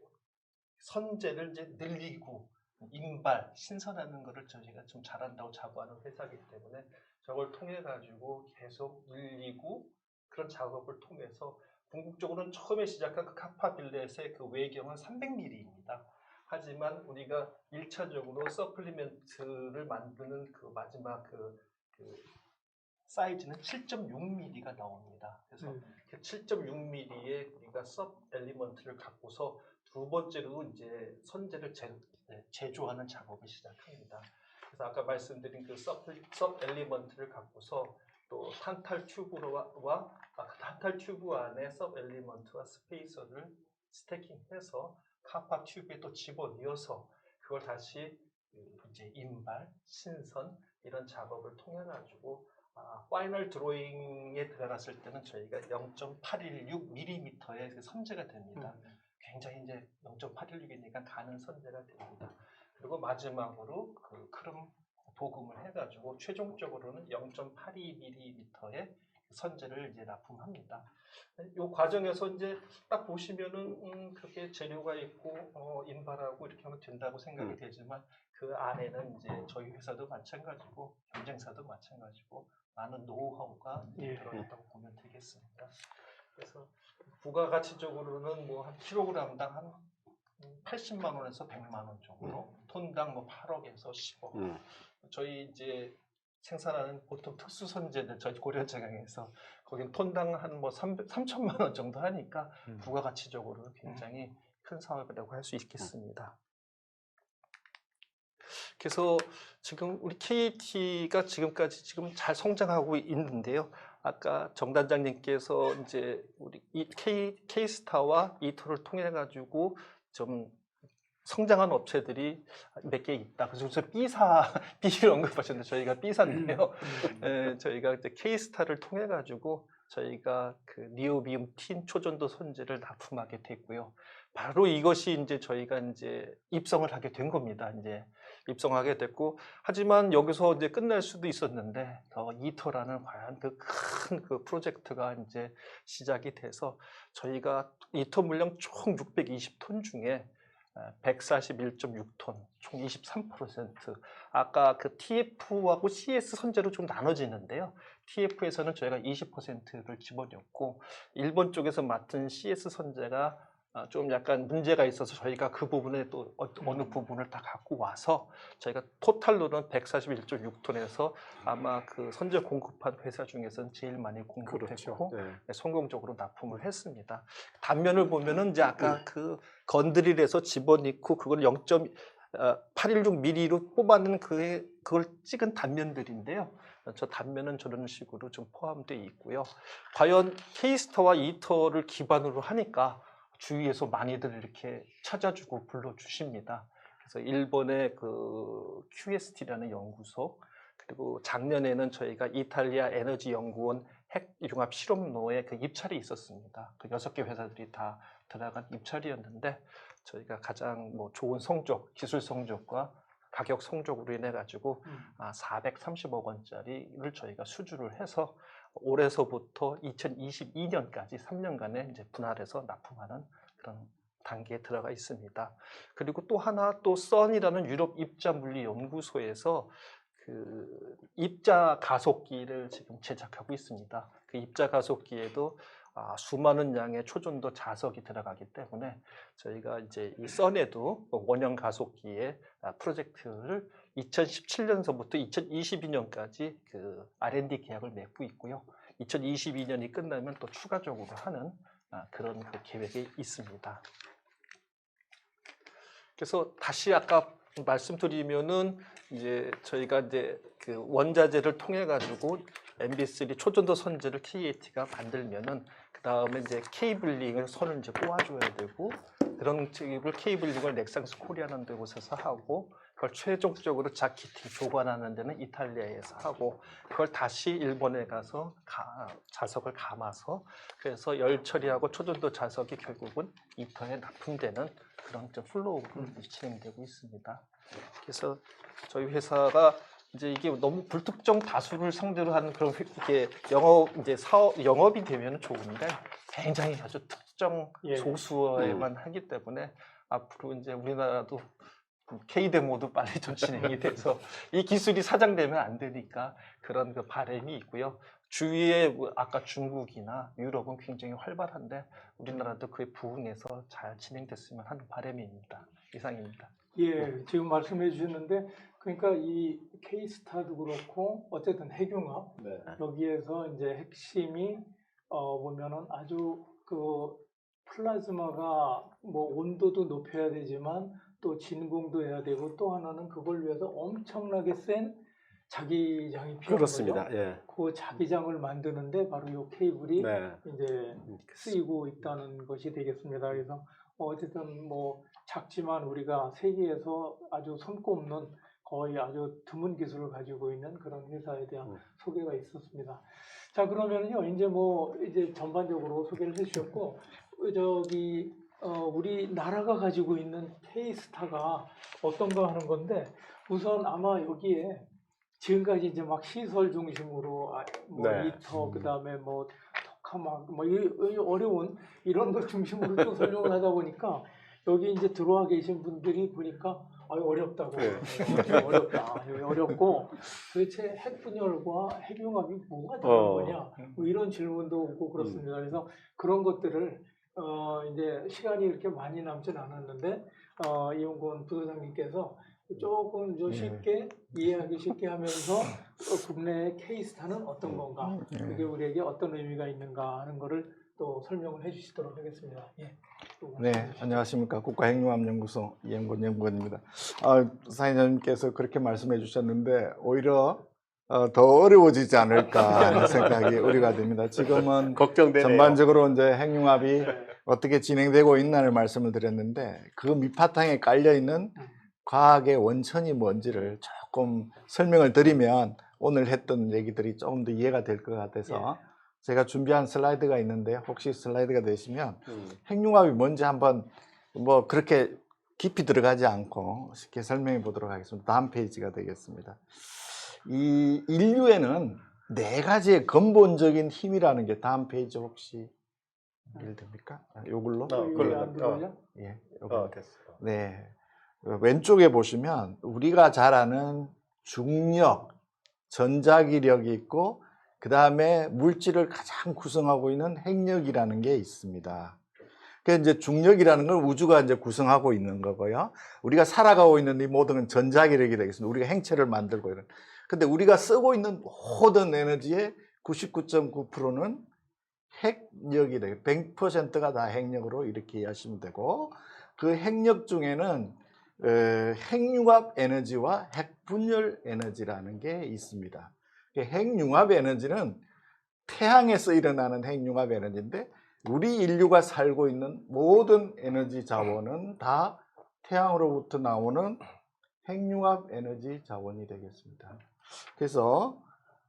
선재를 이제 늘리고 인발 신선하는 거를 저희가 좀 잘한다고 자부하는 회사이기 때문에 저걸 통해 가지고 계속 늘리고 그런 작업을 통해서 궁극적으로는 처음에 시작한 그 카파 빌렛의 그 외경은 300mm입니다. 하지만 우리가 1차적으로 서플리멘트를 만드는 그 마지막 그 사이즈는 7.6mm가 나옵니다. 그래서 그 7.6mm의 우리가 섭 엘리먼트를 갖고서 두 번째로 이제 선재를 제조하는 작업을 시작합니다. 그래서 아까 말씀드린 그 섭 엘리먼트를 갖고서 또 탄탈 튜브와 탄탈 튜브 안에 섭 엘리먼트와 스페이서를 스태킹해서 카파 튜브에 또 집어넣어서 그걸 다시 이제 인발, 신선 이런 작업을 통해 가지고 파이널 드로잉에 들어갔을 때는 저희가 0.816mm의 그 선재가 됩니다. 굉장히 이제 0.816이니까 가는 선재가 됩니다. 그리고 마지막으로 그 크롬 도금을 해가지고 최종적으로는 0.82mm의 선재를 이제 납품합니다. 이 과정에서 이제 딱 보시면은 그렇게 재료가 있고 인발하고 이렇게 하면 된다고 생각이 되지만 그 안에는 이제 저희 회사도 마찬가지고 경쟁사도 마찬가지고 많은 노하우가 예. 들어있다고 보면 되겠습니다. 그래서 부가가치적으로는 뭐 한 킬로그램당 한 80만 원에서 100만 원 정도, 톤당 뭐 8억에서 10억. 저희 이제 생산하는 보통 특수 선재들 저희 고려제강에서 거긴 톤당 한 뭐 3천만 원 정도 하니까 부가가치적으로 굉장히 큰 사업이라고 할 수 있겠습니다. 그래서 지금 우리 KT가 지금까지 지금 잘 성장하고 있는데요. 아까 정 단장님께서 이제 우리 K스타와 이토를 통해 가지고 좀 성장한 업체들이 몇 개 있다. 그래서 B를 언급하셨는데 저희가 B사인데요. 저희가 이제 K스타를 통해 가지고 저희가 그 니오비움 틴 초전도 선재를 납품하게 됐고요. 바로 이것이 이제 저희가 이제 입성을 하게 된 겁니다. 이제 입성하게 됐고, 하지만 여기서 이제 끝날 수도 있었는데 이터라는 과연 그 큰 그 프로젝트가 이제 시작이 돼서 저희가 이터 물량 총 620톤 중에 141.6톤, 총 23%. 아까 그 TF하고 CS 선재로 좀 나눠지는데요. TF에서는 저희가 20%를 집어넣고, 일본 쪽에서 맡은 CS 선재가 좀 약간 문제가 있어서 저희가 그 부분에 또 어느 부분을 다 갖고 와서 저희가 토탈로는 141.6톤에서 아마 그 선재 공급한 회사 중에서는 제일 많이 공급했고 그렇죠. 네. 성공적으로 납품을 했습니다. 단면을 보면은 이제 아까 그 건드릴에서 집어넣고 그걸 0.816mm로 뽑아낸 그걸 찍은 단면들인데요. 저 단면은 저런 식으로 좀 포함되어 있고요. 과연 K스타와 이터를 기반으로 하니까 주위에서 많이들 이렇게 찾아주고 불러주십니다. 그래서 일본의 그 QST라는 연구소, 그리고 작년에는 저희가 이탈리아 에너지 연구원 핵융합 실험로에 그 입찰이 있었습니다. 그 6개 회사들이 다 들어간 입찰이었는데 저희가 가장 뭐 좋은 성적, 기술 성적과 가격 성적으로 인해 가지고 430억 원짜리를 저희가 수주를 해서 올해서부터 2022년까지 3년간에 이제 분할해서 납품하는 그런 단계에 들어가 있습니다. 그리고 또 하나 또 선이라는 유럽 입자 물리 연구소에서 그 입자 가속기를 지금 제작하고 있습니다. 그 입자 가속기에도 수많은 양의 초전도 자석이 들어가기 때문에 저희가 이제 이 선에도 원형 가속기의 프로젝트를 2017년서부터 2022년까지 그 R&D 계약을 맺고 있고요. 2022년이 끝나면 또 추가적으로 하는 그런 그 계획이 있습니다. 그래서 다시 아까 말씀드리면은 이제 저희가 이제 그 원자재를 통해 가지고 MB3 초전도 선재를 KAT가 만들면은 그 다음에 이제 케이블링을 선을 이제 꼬아줘야 되고 그런 케이블링을 넥상스 코리아라는 데 곳에서 하고 그걸 최종적으로 자키팅 조관하는 데는 이탈리아에서 하고 그걸 다시 일본에 가서 자석을 감아서 그래서 열 처리하고 초전도 자석이 결국은 이터에 납품되는 그런 플로우가 진행되고 있습니다. 그래서 저희 회사가 이제 이게 너무 불특정 다수를 상대로 하는 그런 이게 영업이 되면 좋은데 굉장히 아주 특정 소수에만 하기 때문에 앞으로 이제 우리나라도 K데모도 빨리 좀 진행이 돼서 이 기술이 사장되면 안 되니까 그런 그 바람이 있고요. 주위에 아까 중국이나 유럽은 굉장히 활발한데 우리나라도 그에 부응해서 잘 진행됐으면 하는 바람입니다. 이상입니다. 예, 지금 말씀해 주셨는데 그러니까 이 K스타도 그렇고 어쨌든 핵융합 여기에서 이제 핵심이 보면은 아주 그 플라즈마가 뭐 온도도 높여야 되지만 또 진공도 해야 되고 또 하나는 그걸 위해서 엄청나게 센 자기장이 필요한 그렇습니다. 거죠. 예. 그 자기장을 만드는데 바로 이 케이블이 이제 쓰이고 있다는 것이 되겠습니다. 그래서 어쨌든 뭐 작지만 우리가 세계에서 아주 손꼽는 거의 아주 드문 기술을 가지고 있는 그런 회사에 대한 소개가 있었습니다. 자, 그러면요 이제 전반적으로 소개를 해주셨고 우리나라가 가지고 있는 K스타가 어떤가 하는 건데 우선 아마 여기에 지금까지 이제 막 시설 중심으로 뭐 네. 이터 그다음에 뭐 토카막 뭐 이 어려운 이런 걸 중심으로 또 설명을 하다 보니까 여기 이제 들어와 계신 분들이 보니까 어렵다고 어렵다 여기 어렵고 도대체 핵분열과 핵융합이 뭐가 다른 거냐 뭐 이런 질문도 오고 그렇습니다. 그래서 그런 것들을 이제 시간이 이렇게 많이 남진 않았는데 이용권 부소장님께서 조금 좀 쉽게 이해하기 쉽게 하면서 국내의 K스타는 어떤 건가, 그게 우리에게 어떤 의미가 있는가 하는 거를 또 설명을 해주시도록 하겠습니다. 예. 네, 안녕하십니까. 국가핵융합연구소 이영권 연구원입니다. 사회자님께서 그렇게 말씀해 주셨는데 오히려 더 어려워지지 않을까 하는 생각이 우려가 됩니다. 지금은 걱정되네요. 전반적으로 이제 핵융합이 어떻게 진행되고 있나를 말씀을 드렸는데 그 밑바탕에 깔려 있는 과학의 원천이 뭔지를 조금 설명을 드리면 오늘 했던 얘기들이 조금 더 이해가 될 것 같아서 제가 준비한 슬라이드가 있는데 혹시 슬라이드가 되시면 핵융합이 뭔지 한번 뭐 그렇게 깊이 들어가지 않고 쉽게 설명해 보도록 하겠습니다. 다음 페이지가 되겠습니다. 이 인류에는 4가지의 근본적인 힘이라는 게 다음 페이지 혹시 됩니까? 요걸로? 예, 요걸로. 됐어. 네. 왼쪽에 보시면 우리가 잘 아는 중력, 전자기력이 있고 그 다음에 물질을 가장 구성하고 있는 핵력이라는 게 있습니다. 그래서 이제 중력이라는 건 우주가 이제 구성하고 있는 거고요. 우리가 살아가고 있는 이 모든 건 전자기력이 되겠습니다. 우리가 행체를 만들고 이런. 근데 우리가 쓰고 있는 모든 에너지의 99.9%는 핵력이 되고 100%가 다 핵력으로 이렇게 이해하시면 되고 그 핵력 중에는 핵융합 에너지와 핵분열 에너지라는 게 있습니다. 핵융합 에너지는 태양에서 일어나는 핵융합 에너지인데 우리 인류가 살고 있는 모든 에너지 자원은 다 태양으로부터 나오는 핵융합 에너지 자원이 되겠습니다. 그래서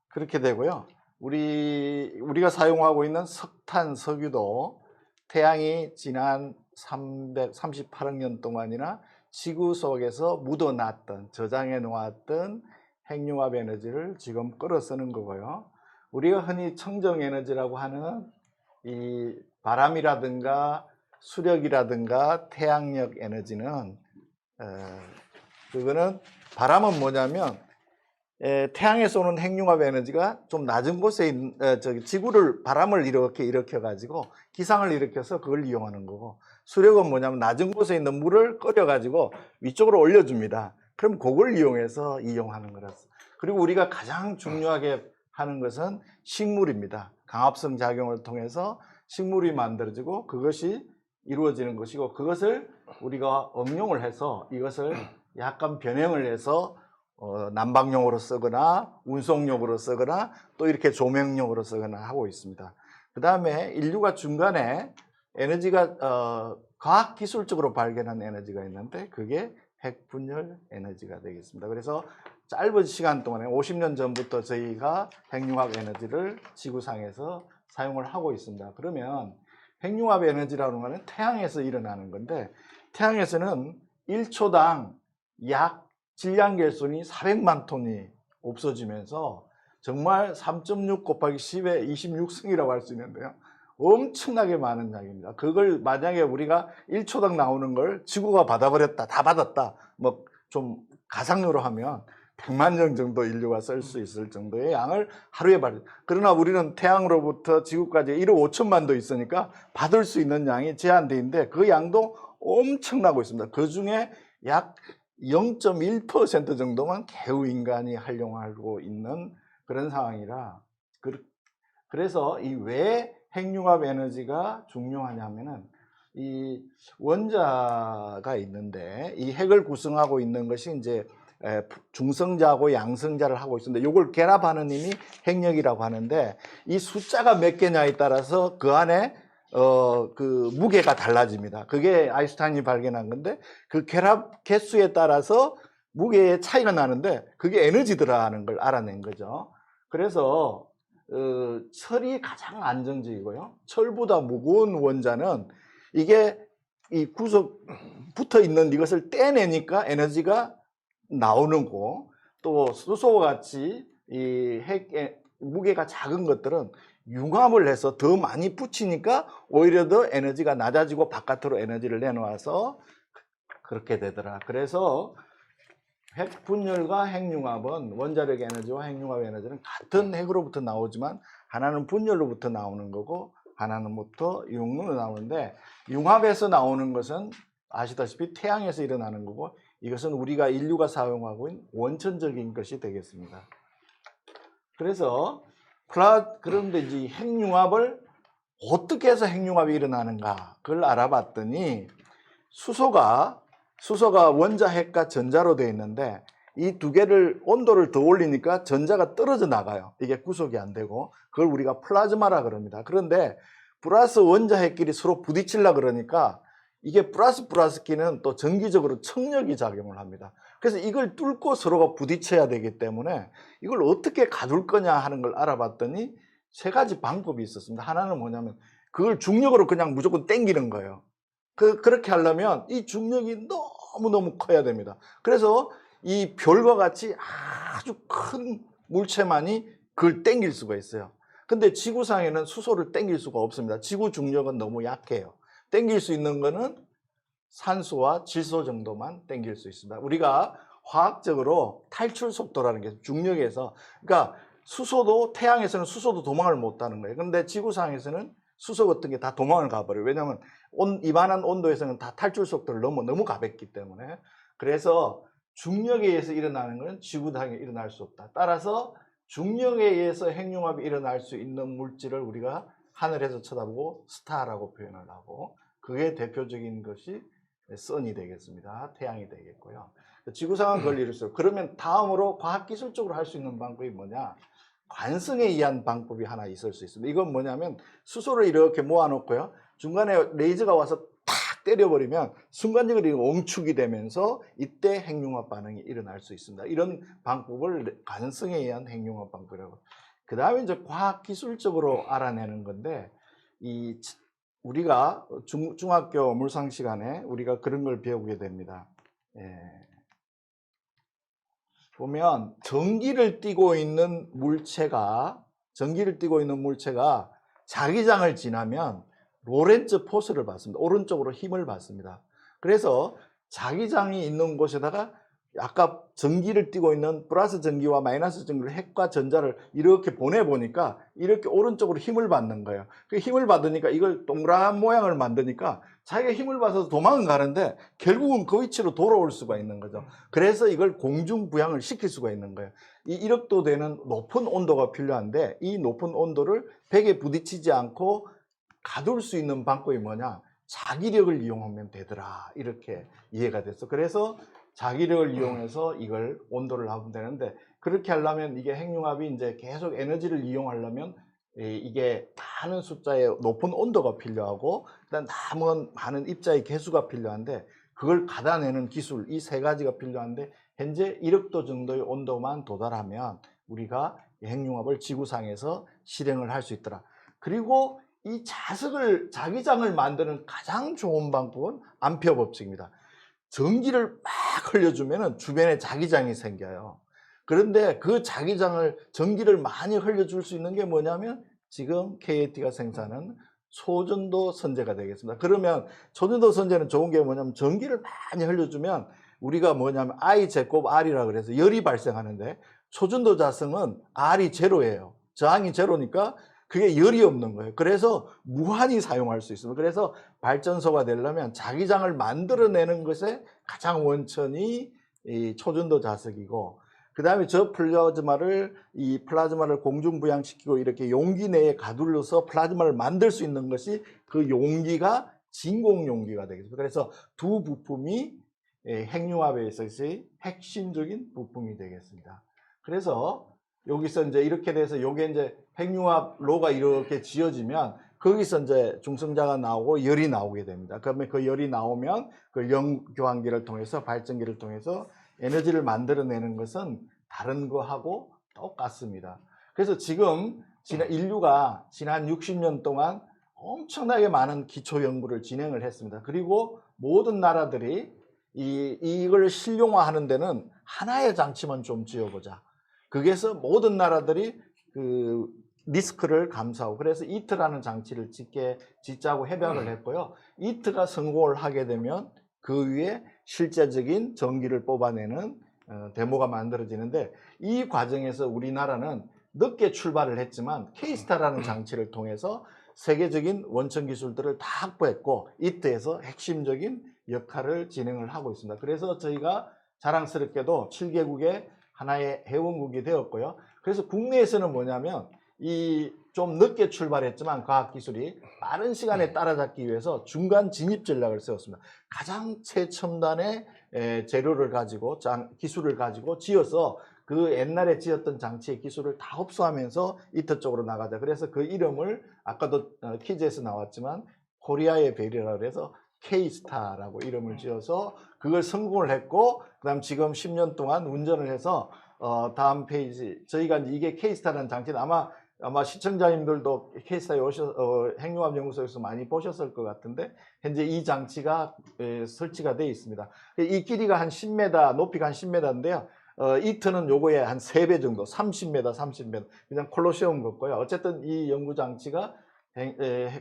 그렇게 되고요. 우리가 사용하고 있는 석탄, 석유도 태양이 지난 338억 년 동안이나 지구 속에서 묻어놨던, 저장해 놓았던 핵융합 에너지를 지금 끌어 쓰는 거고요. 우리가 흔히 청정 에너지라고 하는 이 바람이라든가 수력이라든가 태양력 에너지는 그거는 바람은 뭐냐면 태양에서 오는 핵융합 에너지가 좀 낮은 곳에 있는 지구를 바람을 이렇게 일으켜 가지고 기상을 일으켜서 그걸 이용하는 거고 수력은 뭐냐면 낮은 곳에 있는 물을 끓여 가지고 위쪽으로 올려줍니다. 그럼 그걸 이용하는 거라서. 그리고 우리가 가장 중요하게 하는 것은 식물입니다. 강합성 작용을 통해서 식물이 만들어지고 그것이 이루어지는 것이고 그것을 우리가 응용을 해서 이것을 약간 변형을 해서 난방용으로 쓰거나 운송용으로 쓰거나 또 이렇게 조명용으로 쓰거나 하고 있습니다. 그 다음에 인류가 중간에 에너지가 과학기술적으로 발견한 에너지가 있는데 그게 핵분열 에너지가 되겠습니다. 그래서 짧은 시간 동안에 50년 전부터 저희가 핵융합 에너지를 지구상에서 사용을 하고 있습니다. 그러면 핵융합 에너지라는 것은 태양에서 일어나는 건데 태양에서는 1초당 약 질량결손이 400만 톤이 없어지면서 정말 3.6 곱하기 10의 26승이라고 할 수 있는데요. 엄청나게 많은 양입니다. 그걸 만약에 우리가 1초당 나오는 걸 지구가 받아버렸다, 다 받았다, 뭐 좀 가상으로 하면 100만 년 정도 인류가 쓸 수 있을 정도의 양을 하루에 받을. 그러나 우리는 태양으로부터 지구까지 1억 5천만도 있으니까 받을 수 있는 양이 제한되어 있는데 그 양도 엄청나고 있습니다. 그 중에 약 0.1% 정도만 겨우 인간이 활용하고 있는 그런 상황이라 그래서 이 왜 핵융합 에너지가 중요하냐면은 이 원자가 있는데 이 핵을 구성하고 있는 것이 이제 중성자하고 양성자를 하고 있습니다. 이걸 결합하는 힘이 핵력이라고 하는데 이 숫자가 몇 개냐에 따라서 그 안에 그 무게가 달라집니다. 그게 아인슈타인이 발견한 건데 그 결합 개수에 따라서 무게의 차이가 나는데 그게 에너지더라는 걸 알아낸 거죠. 그래서 철이 가장 안정적이고요. 철보다 무거운 원자는 이게 이 구석 붙어 있는 이것을 떼내니까 에너지가 나오는 거, 또 수소와 같이 이 핵의 무게가 작은 것들은 융합을 해서 더 많이 붙이니까 오히려 더 에너지가 낮아지고 바깥으로 에너지를 내놓아서 그렇게 되더라. 그래서 핵 분열과 핵융합은 원자력 에너지와 핵융합 에너지는 같은 핵으로부터 나오지만 하나는 분열로부터 나오는 거고 하나는부터 융으로 나오는데, 융합에서 나오는 것은 아시다시피 태양에서 일어나는 거고, 이것은 우리가 인류가 사용하고 있는 원천적인 것이 되겠습니다. 그래서 그런데 이제 핵융합을 어떻게 해서 핵융합이 일어나는가 그걸 알아봤더니, 수소가 원자, 핵과 전자로 되어 있는데 이 두 개를 온도를 더 올리니까 전자가 떨어져 나가요. 이게 구속이 안 되고, 그걸 우리가 플라즈마라 그럽니다. 그런데 플러스 원자 핵끼리 서로 부딪히려 그러니까 이게 플러스끼리는 또 정기적으로 청력이 작용을 합니다. 그래서 이걸 뚫고 서로가 부딪혀야 되기 때문에 이걸 어떻게 가둘 거냐 하는 걸 알아봤더니 세 가지 방법이 있었습니다. 하나는 뭐냐면 그걸 중력으로 그냥 무조건 당기는 거예요. 그렇게 하려면 이 중력이 너무너무 커야 됩니다. 그래서 이 별과 같이 아주 큰 물체만이 그걸 당길 수가 있어요. 근데 지구상에는 수소를 당길 수가 없습니다. 지구 중력은 너무 약해요. 당길 수 있는 거는 산소와 질소 정도만 당길 수 있습니다. 우리가 화학적으로 탈출 속도라는 게 중력에서, 그러니까 수소도, 태양에서는 수소도 도망을 못 하는 거예요. 그런데 지구상에서는 수소 같은 게 다 도망을 가버려요. 왜냐하면 이만한 온도에서는 다 탈출 속도를 너무 가볍기 때문에. 그래서 중력에 의해서 일어나는 것은 지구상에 일어날 수 없다. 따라서 중력에 의해서 핵융합이 일어날 수 있는 물질을 우리가 하늘에서 쳐다보고 스타라고 표현을 하고, 그게 대표적인 것이 선이 되겠습니다. 태양이 되겠고요. 지구상은 그걸 이룰 수 없어요. 그러면 다음으로 과학기술적으로 할 수 있는 방법이 뭐냐? 관성에 의한 방법이 하나 있을 수 있습니다. 이건 뭐냐면 수소를 이렇게 모아놓고요, 중간에 레이저가 와서 탁 때려버리면 순간적으로 옹축이 되면서 이때 핵융합 반응이 일어날 수 있습니다. 이런 방법을 관성에 의한 핵융합 방법이라고. 그 다음에 이제 과학기술적으로 알아내는 건데, 우리가 중학교 물상 시간에 우리가 그런 걸 배우게 됩니다. 보면 전기를 띠고 있는 물체가 자기장을 지나면 로렌츠 포스를 받습니다. 오른쪽으로 힘을 받습니다. 그래서 자기장이 있는 곳에다가 아까 전기를 띠고 있는 플러스 전기와 마이너스 전기를, 핵과 전자를 이렇게 보내보니까 이렇게 오른쪽으로 힘을 받는 거예요. 그 힘을 받으니까 이걸 동그란 모양을 만드니까 자기가 힘을 받아서 도망은 가는데 결국은 그 위치로 돌아올 수가 있는 거죠. 그래서 이걸 공중부양을 시킬 수가 있는 거예요. 이 1억도 되는 높은 온도가 필요한데, 이 높은 온도를 벽에 부딪히지 않고 가둘 수 있는 방법이 뭐냐? 자기력을 이용하면 되더라. 이렇게 이해가 됐어. 그래서 자기력을 이용해서 이걸 온도를 하면 되는데, 그렇게 하려면 이게 핵융합이 이제 계속 에너지를 이용하려면 이게 많은 숫자의 높은 온도가 필요하고, 그다음 남은 많은 입자의 개수가 필요한데, 그걸 갖아내는 기술, 이 세 가지가 필요한데, 현재 1억도 정도의 온도만 도달하면 우리가 핵융합을 지구상에서 실행을 할 수 있더라. 그리고 이 자기장을 만드는 가장 좋은 방법은 암페어 법칙입니다. 전기를 막 흘려주면 주변에 자기장이 생겨요. 그런데 그 전기를 많이 흘려줄 수 있는 게 뭐냐면 지금 KT가 생산하는 초전도 선제가 되겠습니다. 그러면 초전도 선제는 좋은 게 뭐냐면 전기를 많이 흘려주면 우리가 뭐냐면 I 제곱 R이라 그래서 열이 발생하는데, 초전도 자성은 R이 제로예요. 저항이 제로니까 그게 열이 없는 거예요. 그래서 무한히 사용할 수 있습니다. 그래서 발전소가 되려면 자기장을 만들어내는 것에 가장 원천이 이 초전도 자석이고, 그 다음에 이 플라즈마를 공중부양시키고 이렇게 용기 내에 가둘러서 플라즈마를 만들 수 있는 것이 그 용기가 진공용기가 되겠습니다. 그래서 두 부품이 핵융합에 있어서의 핵심적인 부품이 되겠습니다. 그래서 여기서 이제 이렇게 돼서 요게 이제 핵융합 로가 이렇게 지어지면 거기서 이제 중성자가 나오고 열이 나오게 됩니다. 그러면 그 열이 나오면 그 연교환기를 통해서, 발전기를 통해서 에너지를 만들어내는 것은 다른 거하고 똑같습니다. 그래서 지금 인류가 지난 60년 동안 엄청나게 많은 기초 연구를 진행을 했습니다. 그리고 모든 나라들이 이걸 실용화하는 데는 하나의 장치만 좀 지어보자. 거기에서 모든 나라들이 그 리스크를 감수하고 그래서 이트라는 장치를 짓자고 협약을 했고요. 이트가 성공을 하게 되면 그 위에 실제적인 전기를 뽑아내는 데모가 만들어지는데 이 과정에서 우리나라는 늦게 출발을 했지만 K스타라는 장치를 통해서 세계적인 원천 기술들을 다 확보했고 이트에서 핵심적인 역할을 진행을 하고 있습니다. 그래서 저희가 자랑스럽게도 7개국의 하나의 회원국이 되었고요. 그래서 국내에서는 뭐냐면 이 좀 늦게 출발했지만 과학기술이 빠른 시간에 따라잡기 위해서 중간 진입 전략을 세웠습니다. 가장 최첨단의 재료를 가지고 기술을 가지고 지어서 그 옛날에 지었던 장치의 기술을 다 흡수하면서 이터 쪽으로 나가자. 그래서 그 이름을 아까도 퀴즈에서 나왔지만 코리아의 벨이라고 해서 K스타라고 이름을 지어서 그걸 성공을 했고 그다음 지금 10년 동안 운전을 해서 다음 페이지 저희가 이게 K스타라는 장치는 아마 시청자님들도 K스타에 핵융합 연구소에서 많이 보셨을 것 같은데 현재 이 장치가 설치가 되어 있습니다. 이 길이가 한 10m, 높이가 한 10m인데요. 이트는 요거에 한 3배 정도, 30m. 그냥 콜로세움 같고요. 어쨌든 이 연구 장치가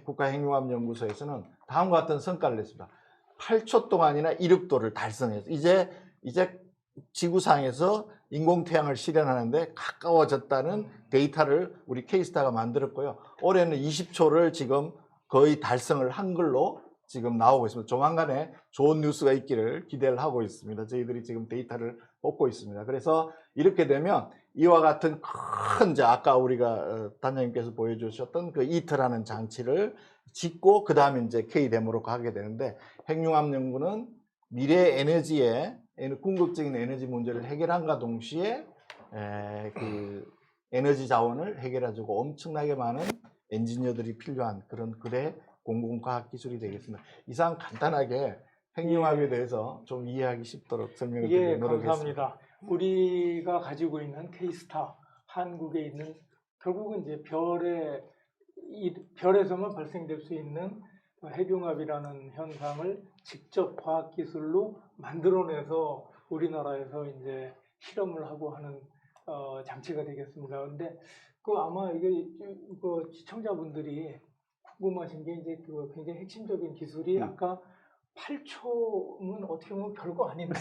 국가핵융합연구소에서는 다음과 같은 성과를 냈습니다. 8초 동안이나 이륙도를 달성해서 이제 지구상에서 인공태양을 실현하는데 가까워졌다는 데이터를 우리 K스타가 만들었고요. 올해는 20초를 지금 거의 달성을 한 걸로 지금 나오고 있습니다. 조만간에 좋은 뉴스가 있기를 기대를 하고 있습니다. 저희들이 지금 데이터를 뽑고 있습니다. 그래서 이렇게 되면 이와 같은 큰 이제 아까 우리가 단장님께서 보여주셨던 그 이트라는 장치를 짓고 그 다음에 이제 K 데모로 가게 되는데 핵융합 연구는 미래 에너지의 궁극적인 에너지 문제를 해결함과 동시에 그 에너지 자원을 해결해주고 엄청나게 많은 엔지니어들이 필요한 그런 공공과학 기술이 되겠습니다. 이상 간단하게 핵융합에 대해서 좀 이해하기 쉽도록 설명을 드리도록 노력했습니다. 감사합니다. 우리가 가지고 있는 K스타, 한국에 있는 결국은 이제 별에서만 발생될 수 있는 핵융합이라는 현상을 직접 과학기술로 만들어내서 우리나라에서 이제 실험을 하고 하는 장치가 되겠습니다. 그런데 아마 이게 시청자분들이 궁금하신 게 이제 굉장히 핵심적인 기술이 아까 8초는 어떻게 보면 별거 아닌데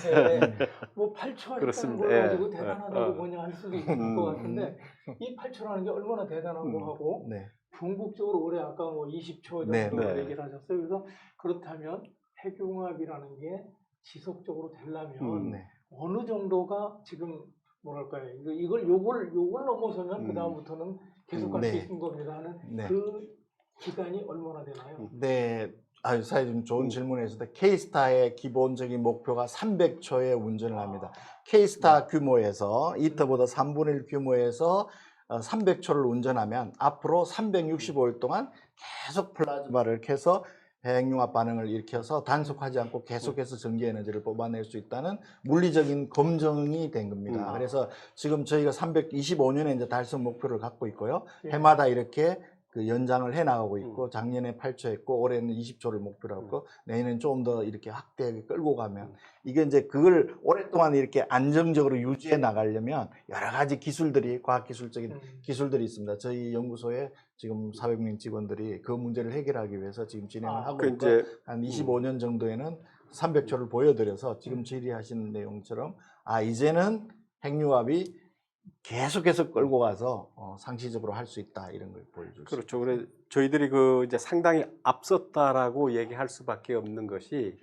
뭐 8초 했다는 그렇습니다. 걸 가지고 예. 대단하다고 뭐냐 할 수도 있을 것 같은데 이 8초라는 게 얼마나 대단한 거 하고 네. 궁극적으로 올해 아까 뭐 20초 정도 네, 네. 얘기를 하셨어요. 그래서 그렇다면 핵융합이라는 게 지속적으로 되려면 네. 어느 정도가 지금 뭐랄까요? 요걸 넘어서면 그 다음부터는 계속 갈 수 네. 있는 겁니다 하는 네. 그 기간이 얼마나 되나요? 네, 아주 사장님 좋은 질문을 해주셨다. K스타의 기본적인 목표가 300초의 운전을 합니다. K스타 규모에서 이터보다 3분의 1 규모에서 300초를 운전하면 앞으로 365일 동안 계속 플라즈마를 켜서 핵융합 반응을 일으켜서 단속하지 않고 계속해서 전기 에너지를 뽑아낼 수 있다는 물리적인 검증이 된 겁니다. 그래서 지금 저희가 325년에 이제 달성 목표를 갖고 있고요. 해마다 이렇게 그 연장을 해 나가고 있고 작년에 8초 했고 올해는 20초를 목표로 하고 내년엔 좀 더 이렇게 확대하게 끌고 가면 이게 이제 그걸 오랫동안 이렇게 안정적으로 유지해 나가려면 여러 가지 기술들이 과학기술적인 기술들이 있습니다. 저희 연구소에 지금 400명 직원들이 그 문제를 해결하기 위해서 지금 진행을 하고 있고 한 25년 정도에는 300초를 보여드려서 지금 질의하신 내용처럼 이제는 핵융합이 계속해서 끌고 가서 상시적으로 할 수 있다 이런 걸 보여줄 수 그렇죠. 그래 저희들이 이제 상당히 앞섰다라고 얘기할 수밖에 없는 것이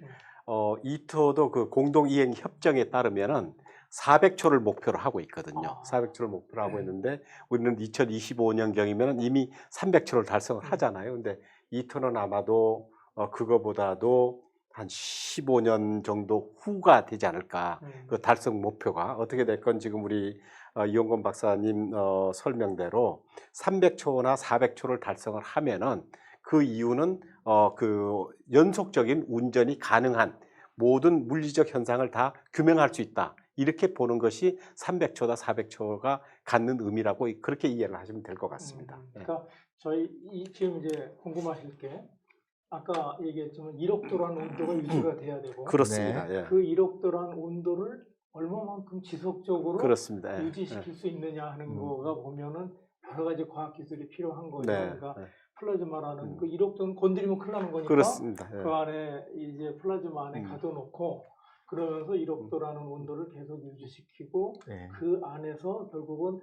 이터도 그 공동 이행 협정에 따르면은 400초를 목표로 하고 있거든요. 400초를 목표로 하고 있는데 우리는 2025년 경이면은 이미 300초를 달성을 하잖아요. 근데 이터는 아마도 그거보다도 한 15년 정도 후가 되지 않을까. 그 달성 목표가 어떻게 됐건 지금 우리 이용건 박사님 설명대로 300초나 400초를 달성을 하면은 그 이유는 그 연속적인 운전이 가능한 모든 물리적 현상을 다 규명할 수 있다. 이렇게 보는 것이 300초다 400초가 갖는 의미라고 그렇게 이해를 하시면 될 것 같습니다. 그러니까 지금 이제 궁금하실 게 아까 얘기했지만 1억도라는 온도가 유지가 돼야 되고 그렇습니다. 예. 그 1억도라는 온도를 얼마만큼 지속적으로 그렇습니다. 예. 유지시킬 수 있느냐 하는 거가 보면은 여러 가지 과학 기술이 필요한 거죠. 네. 그러니까 네. 플라즈마라는 그 1억도는 건드리면 큰일 나는 거니까 그렇습니다. 예. 그 안에 이제 플라즈마 안에 음. 가둬놓고 그러면서 1억도라는 온도를 계속 유지시키고 네. 그 안에서 결국은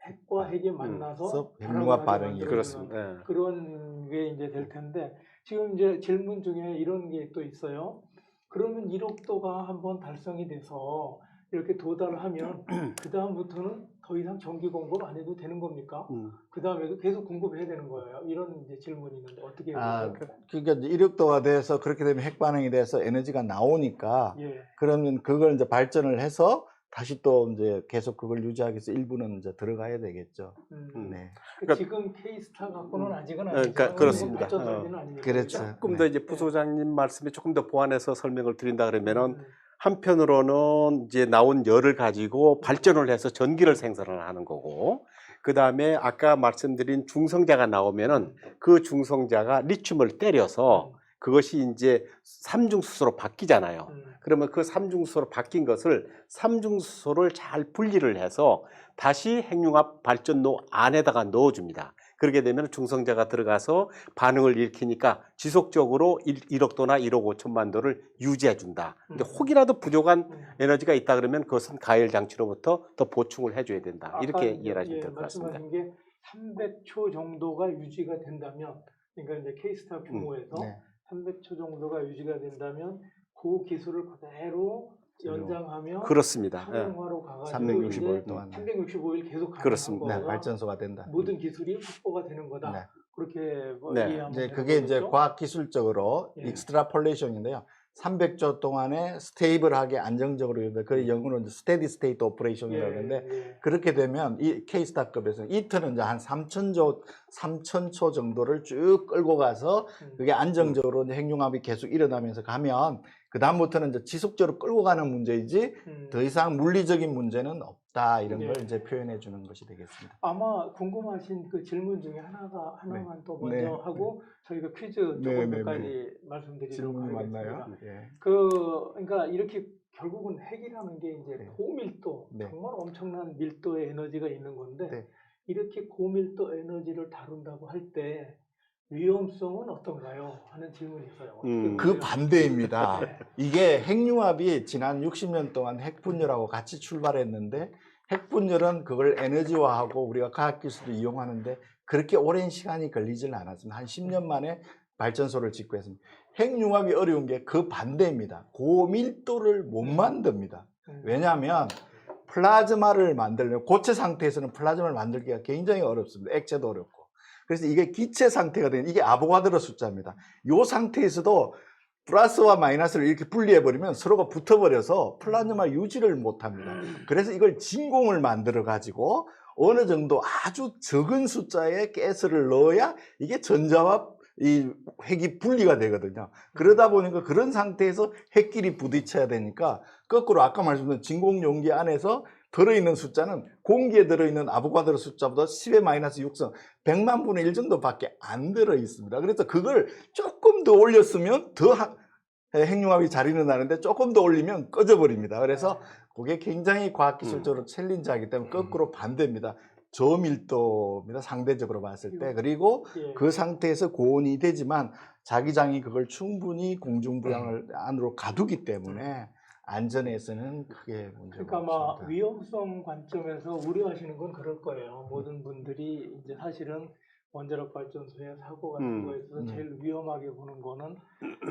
핵과 핵이 만나서 핵융합 반응이 만들어지는 그렇습니다. 예. 그런 게 이제 될 텐데 지금 이제 질문 중에 이런 게 또 있어요. 그러면 1억도가 한번 달성이 돼서 이렇게 도달하면 그 다음부터는 더 이상 전기 공급 안 해도 되는 겁니까? 그 다음에도 계속 공급해야 되는 거예요. 이런 이제 질문이 있는데 어떻게 해야 될까요? 그러니까 이제 이력도가 돼서 그렇게 되면 핵 반응이 돼서 에너지가 나오니까 예. 그러면 그걸 이제 발전을 해서 다시 또 이제 계속 그걸 유지하기 위해서 일부는 이제 들어가야 되겠죠. 네. 그러니까- 지금 K스타 갖고는 아직은 그러니까 아니죠. 그렇습니다. 발전소는 아니니까. 그렇죠. 조금 더 이제 부소장님 말씀에 조금 더 보완해서 설명을 드린다 그러면은 음. 한편으로는 이제 나온 열을 가지고 발전을 해서 전기를 생산을 하는 거고, 그 다음에 아까 말씀드린 중성자가 나오면은 그 중성자가 리튬을 때려서 그것이 이제 삼중수소로 바뀌잖아요. 그러면 그 삼중수소로 바뀐 것을 삼중수소를 잘 분리를 해서 다시 핵융합 발전로 안에다가 넣어줍니다. 그렇게 되면 중성자가 들어가서 반응을 일으키니까 지속적으로 1억도나 1억 5천만 도를 유지해 준다. 근데 혹이라도 부족한 에너지가 있다 그러면 그것은 가열 장치로부터 더 보충을 해줘야 된다. 이렇게 이해를 하시면 될 것 같습니다. 말씀하신 게 300초 정도가 유지가 된다면, 그러니까 이제 K스타 규모에서 네. 300초 정도가 유지가 된다면 그 기술을 그대로 연장하면 그렇습니다. 예. 상용화로 가가지고 365일 동안. 365일 계속 가는 그렇습니다. 네, 거가 발전소가 된다. 모든 기술이 확보가 되는 거다. 네. 그렇게 뭐 네. 이해하면 이제 되는 그게 이제 거겠죠? 과학 기술적으로 예. 익스트라폴레이션인데요. 300초 동안에 스테이블하게 안정적으로 그 영어로 이제 스테디 스테이트 오퍼레이션이라고 하는데 예. 그렇게 되면 이 K스타급에서는 이틀은 이제 한 3,000초 정도를 쭉 끌고 가서 그게 안정적으로 이제 핵융합이 계속 일어나면서 가면 그 다음부터는 이제 지속적으로 끌고 가는 문제이지 더 이상 물리적인 문제는 없다 이런 걸 네. 이제 표현해 주는 것이 되겠습니다. 아마 궁금하신 그 질문 중에 하나만 또 먼저 네. 하고 저희가 퀴즈 네, 조금 네, 몇가지 말씀드리도록 질문이 하겠습니다. 맞나요? 예. 그러니까 이렇게 결국은 핵이라는 게 이제 네. 고밀도, 네. 정말 엄청난 밀도의 에너지가 있는 건데 네. 이렇게 고밀도 에너지를 다룬다고 할 때 위험성은 어떤가요? 하는 질문이 있어요. 그 반대입니다. 네. 이게 핵융합이 지난 60년 동안 핵분열하고 같이 출발했는데 핵분열은 그걸 에너지화하고 우리가 과학기술을 이용하는데 그렇게 오랜 시간이 걸리지는 않았습니다. 한 10년 만에 발전소를 짓고 했습니다. 핵융합이 어려운 게 그 반대입니다. 고밀도를 못 만듭니다. 왜냐하면 플라즈마를 만들려면 고체 상태에서는 플라즈마를 만들기가 굉장히 어렵습니다. 액체도 어렵고. 그래서 이게 기체 상태가 되는 이게 아보가드로 숫자입니다. 이 상태에서도 플러스와 마이너스를 이렇게 분리해버리면 서로가 붙어버려서 플라즈마 유지를 못합니다. 그래서 이걸 진공을 만들어가지고 어느 정도 아주 적은 숫자의 가스를 넣어야 이게 전자와 이 핵이 분리가 되거든요. 그러다 보니까 그런 상태에서 핵끼리 부딪혀야 되니까 거꾸로 아까 말씀드린 진공 용기 안에서 들어있는 숫자는 공기에 들어있는 아보가드로 숫자보다 10의 마이너스 6성 100만 분의 1 정도밖에 안 들어있습니다. 그래서 그걸 조금 더 올렸으면 더 핵융합이 잘 일어나는데 조금 더 올리면 꺼져버립니다. 그래서 그게 굉장히 과학기술적으로 챌린지하기 때문에 거꾸로 반대입니다. 저밀도입니다. 상대적으로 봤을 때. 그리고 그 상태에서 고온이 되지만 자기장이 그걸 충분히 공중부양을 안으로 가두기 때문에 안전에서는 크게 문제가 그러니까 없습니다. 아마 위험성 관점에서 우려하시는 건 그럴 거예요. 모든 분들이 이제 사실은 원자력 발전소의 사고 같은 거에서 제일 위험하게 보는 거는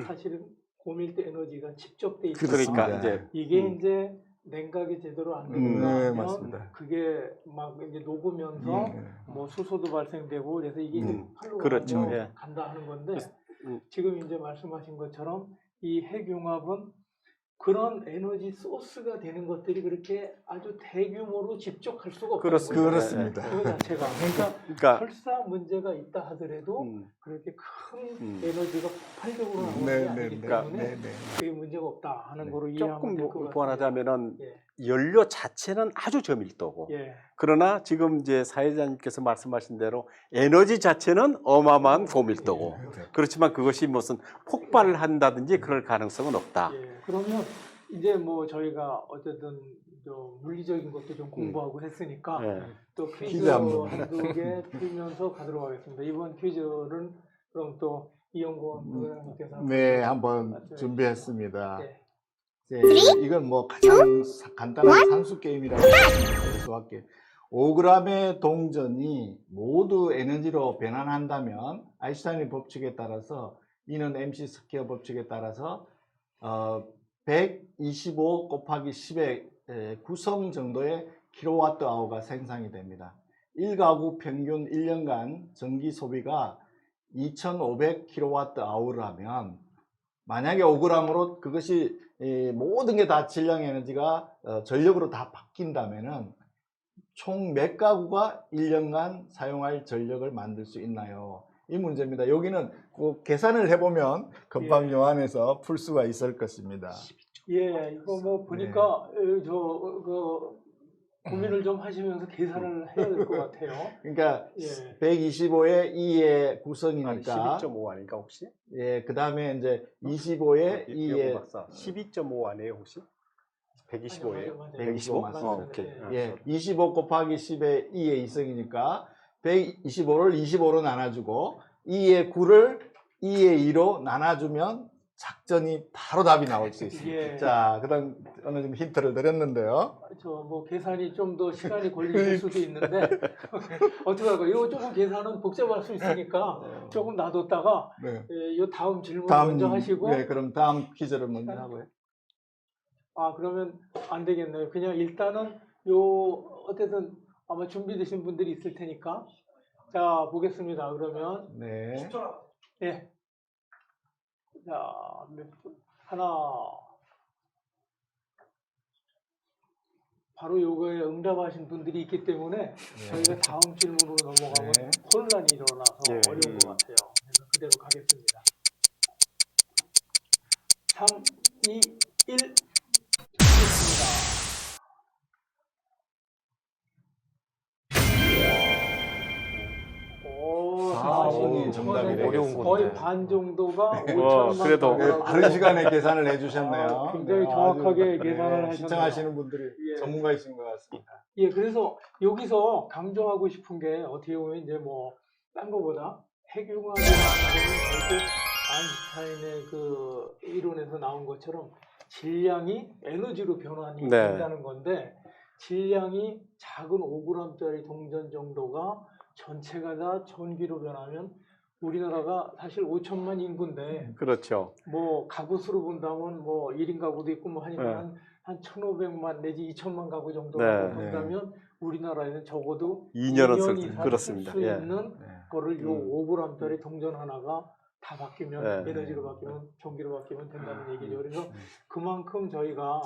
사실은 고밀도 에너지가 집적돼 있다. 그러니까 이제 이게 이제 냉각이 제대로 안 되는가 네, 하면 맞습니다. 그게 막 이제 녹으면서 뭐 수소도 발생되고 그래서 이게 이제 팔로 그렇죠. 가서 예. 간다 하는 건데 음. 지금 이제 말씀하신 것처럼 이 핵융합은 그런 에너지 소스가 되는 것들이 그렇게 아주 대규모로 집적할 수가 없다는 그렇습니다. 거죠. 그렇습니다. 그거 자체가. 그러니까 그러니까 설사 문제가 있다 하더라도 그렇게 큰 에너지가 폭발적으로 나오는 게 아니기 때문에 그게 문제가 없다 하는 거로 이해하면 조금 될 것 같습니다. 보완하자면은 예. 연료 자체는 아주 저밀도고 예. 그러나 지금 이제 사회자님께서 말씀하신 대로 에너지 자체는 어마어마한 고밀도고 그렇지만 그것이 무슨 폭발을 한다든지 그럴 가능성은 없다. 예. 그러면 이제 뭐 저희가 어쨌든 저 물리적인 것도 좀 공부하고 했으니까 예. 또 퀴즈 퀴즈 한번. 한두 개 풀면서 가도록 하겠습니다. 이번 퀴즈는 그럼 또 이영권 의원님께서 네, 한번 준비했습니다. 네. 네, 이건 뭐 가장 간단한 산수 게임이라고 할 수밖에. 5g의 동전이 모두 에너지로 변환한다면 아인슈타인의 법칙에 따라서 이는 MC 스퀘어 법칙에 따라서 125 곱하기 10의 구성 정도의 킬로와트 아워가 생산이 됩니다. 1가구 평균 1년간 전기 소비가 2500 킬로와트 아워라면 만약에 5g으로 그것이 모든 게 다 질량 에너지가 전력으로 다 바뀐다면은 총 몇 가구가 1년간 사용할 전력을 만들 수 있나요? 이 문제입니다. 여기는 꼭 계산을 해보면 금방 요 안에서 풀 수가 있을 것입니다. 예, 이거 뭐 보니까 고민을 좀 하시면서 계산을 해야 될 것 같아요. 그러니까 예. 125의 2의 아니, 구성이니까 12.5 아닌가 혹시? 예, 그 다음에 이제 25의 2의 박사 12.5 아니에요 혹시? 125예요? 맞아요. 125 맞습니다. 오케이. 예, 25 곱하기 10의 2의 2승이니까 125를 25로 나눠주고 2의 9를 2의 2로 나눠주면 작전이 바로 답이 나올 수 있습니다. 예. 자, 그다음 어느 정도 힌트를 드렸는데요. 저 뭐 계산이 좀 더 시간이 걸릴 수도 있는데 어떻게 할까요? 이거 조금 계산은 복잡할 수 있으니까 조금 놔뒀다가 네. 이 다음 질문 먼저 하시고 네, 그럼 다음 퀴즈를 먼저 하고요. 아 그러면 안 되겠네요. 그냥 일단은 요 어쨌든 아마 준비되신 분들이 있을 테니까 자 보겠습니다. 그러면 네. 예. 자, 하나. 바로 요거에 응답하신 분들이 있기 때문에 저희가 다음 질문으로 넘어가면 네. 혼란이 일어나서 예. 어려운 것 같아요. 그래서 그대로 가겠습니다. 3, 2, 1. 하겠습니다. 오, 오, 정답이네. 어려운 거의 건데. 반 정도가 네. 5천만 그래도 네, 빠른 시간에 계산을 해주셨네요. 아, 굉장히 네, 정확하게 아주, 계산을 하셨네요. 시청하시는 분들이 예. 전문가이신 것 같습니다. 예, 그래서 여기서 강조하고 싶은 게 어떻게 보면 이제 뭐 딴 거보다 핵융합이라는 거는 결국 아인슈타인의 그 이론에서 나온 것처럼 질량이 에너지로 변환이 네. 된다는 건데 질량이 작은 5g짜리 동전 정도가 전체가 다 전기로 변하면 우리나라가 사실 5천만 인구인데 그렇죠. 뭐 가구 수로 본다면 뭐 1인 가구도 있고 뭐 하니까 네. 한 1,500만 내지 2천만 가구 정도 네. 본다면 우리나라에는 적어도 2년은 2년 쓸 이상 그렇습니다. 쓸 수 예. 있는 네. 거를 요 5g짜리 동전 하나가 다 바뀌면 네. 에너지로 바뀌면 전기로 바뀌면 된다는 얘기죠. 그래서 그만큼 저희가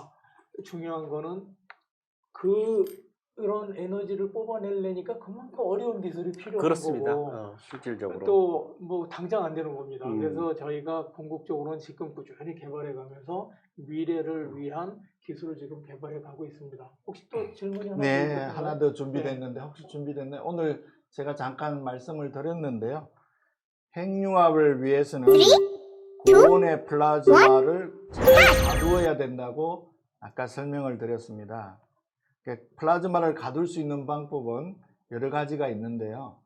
중요한 거는 그런 에너지를 뽑아내려니까 그만큼 어려운 기술이 필요한 그렇습니다. 거고 실질적으로. 또 뭐 당장 안 되는 겁니다. 음. 그래서 저희가 궁극적으로는 지금 꾸준히 개발해 가면서 미래를 위한 기술을 지금 개발해 가고 있습니다. 혹시 또 질문이 하나 더 네, 있을까요? 하나 더 준비됐는데 혹시 준비됐나요? 오늘 제가 잠깐 말씀을 드렸는데요. 핵융합을 위해서는 고온의 플라즈마를 가두어야 된다고 아까 설명을 드렸습니다. 플라즈마를 가둘 수 있는 방법은 여러 가지가 있는데요.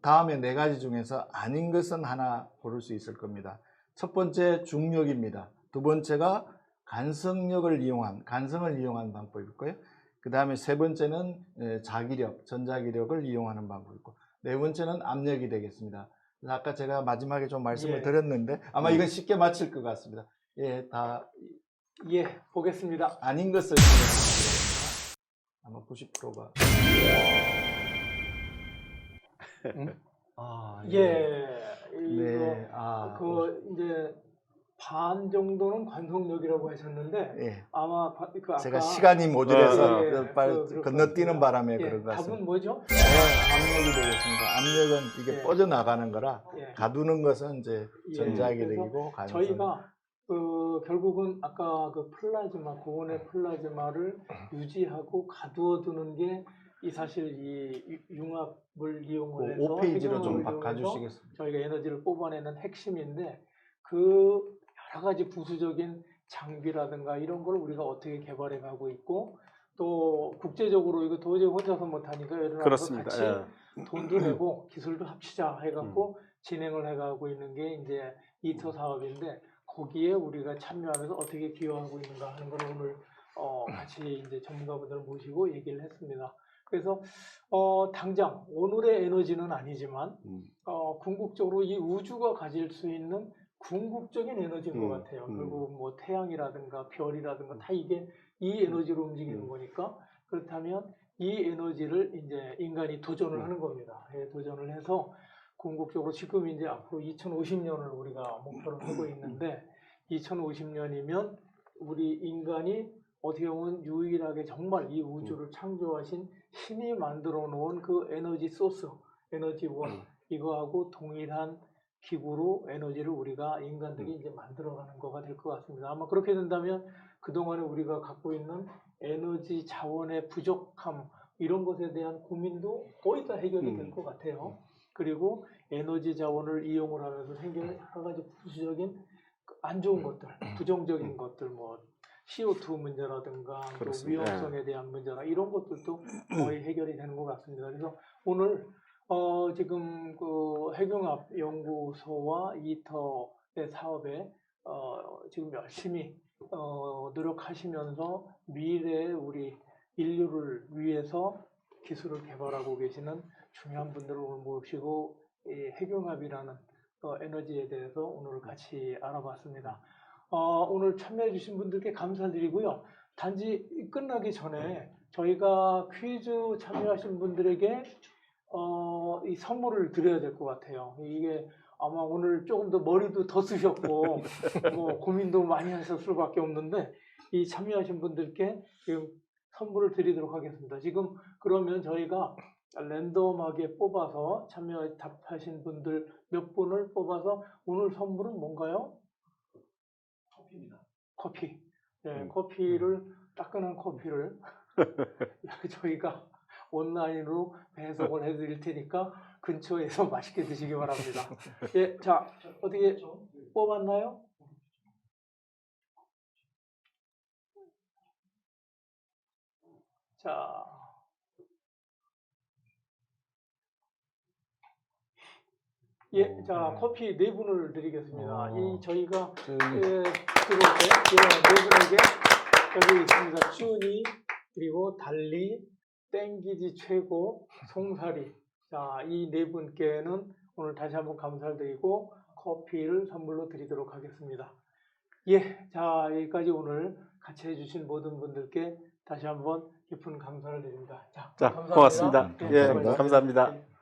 다음에 4가지 중에서 아닌 것은 하나 고를 수 있을 겁니다. 첫 번째 중력입니다. 두 번째가 간성을 이용한 방법이고요. 그 다음에 세 번째는 자기력, 전자기력을 이용하는 방법이고, 네 번째는 압력이 되겠습니다. 그래서 아까 제가 마지막에 좀 말씀을 예. 드렸는데 아마 이건 쉽게 맞힐 것 같습니다. 예, 다 예, 보겠습니다. 아닌 것을 선택하겠습니다. 아마 90%가 아, 예, 이거 네, 그 이제 반 정도는 관속력이라고 하셨는데 예. 아마 그 아까 제가 시간이 모자라서 예, 빨리 그럴 건너뛰는 것 바람에 예, 그런 것 같습니다. 답은 뭐죠? 압력이 되겠습니다. 압력은 이게 예. 뻗어나가는 거라 예. 가두는 것은 이제 예, 전자기력이고 저희가 결국은 아까 그 플라즈마, 고온의 플라즈마를 유지하고 가두어두는 게 이 사실 이 융합을 이용을 해서 5페이지로 좀 핵융합을 이용해서 바꿔주시겠습니다. 저희가 에너지를 뽑아내는 핵심인데 그 여러 가지 부수적인 장비라든가 이런 걸 우리가 어떻게 개발해 가고 있고 또 국제적으로 이거 도저히 혼자서 못하니까 여러 나라에서 그렇습니다. 같이 예. 돈도 내고 기술도 합치자 해갖고 진행을 해가고 있는 게 이제 이터 사업인데 거기에 우리가 참여하면서 어떻게 기여하고 있는가 하는 걸 오늘 같이 이제 전문가분들을 모시고 얘기를 했습니다. 그래서 당장 오늘의 에너지는 아니지만 궁극적으로 이 우주가 가질 수 있는 궁극적인 에너지인 것 같아요. 결국 뭐 태양이라든가 별이라든가 다 이게 이 에너지로 움직이는 거니까 그렇다면 이 에너지를 이제 인간이 도전을 하는 겁니다. 예, 도전을 해서 궁극적으로 지금 이제 앞으로 2050년을 우리가 목표로 하고 있는데 2050년이면 우리 인간이 어떻게 보면 유일하게 정말 이 우주를 창조하신 신이 만들어 놓은 그 에너지 소스, 에너지원 이거하고 동일한 기구로 에너지를 우리가 인간들이 이제 만들어가는 거가 될 것 같습니다. 아마 그렇게 된다면 그동안에 우리가 갖고 있는 에너지 자원의 부족함 이런 것에 대한 고민도 거의 다 해결이 될 것 같아요. 그리고 에너지 자원을 이용을 하면서 생기는 여러 가지 부수적인 안 좋은 것들, 부정적인 것들, 뭐 CO2 문제라든가 또 그렇습니다. 위험성에 대한 문제나 이런 것들도 거의 해결이 되는 것 같습니다. 그래서 오늘 지금 그 핵융합 연구소와 이터의 사업에 지금 열심히 노력하시면서 미래의 우리 인류를 위해서 기술을 개발하고 계시는 중요한 분들을 오늘 모시고 이 핵융합이라는 에너지에 대해서 오늘 같이 알아봤습니다. 오늘 참여해 주신 분들께 감사드리고요. 단지 끝나기 전에 저희가 퀴즈 참여하신 분들에게 이 선물을 드려야 될 것 같아요. 이게 아마 오늘 조금 더 머리도 더 쓰셨고 뭐 고민도 많이 하셨을 수밖에 없는데 이 참여하신 분들께 지금 선물을 드리도록 하겠습니다. 지금 그러면 저희가 랜덤하게 뽑아서 답하신 분들 몇 분을 뽑아서 오늘 선물은 뭔가요? 커피입니다. 커피. 네, 커피를 따끈한 커피를 저희가 온라인으로 배송을 해드릴 테니까 근처에서 맛있게 드시기 바랍니다. 예, 자 어떻게 뽑았나요? 자, 예, 자 커피 4분을 드리겠습니다. 이 저희가 들어올 때 네 분에게 여기 있습니다. 쭈니 그리고 달리 땡기지 최고 송사리. 자, 이 4분께는 오늘 다시 한번 감사를 드리고 커피를 선물로 드리도록 하겠습니다. 예, 자 여기까지 오늘 같이 해주신 모든 분들께 다시 한번 깊은 감사를 드립니다. 자, 자, 감사합니다. 고맙습니다. 예, 예, 수고하셨습니다. 감사합니다. 예.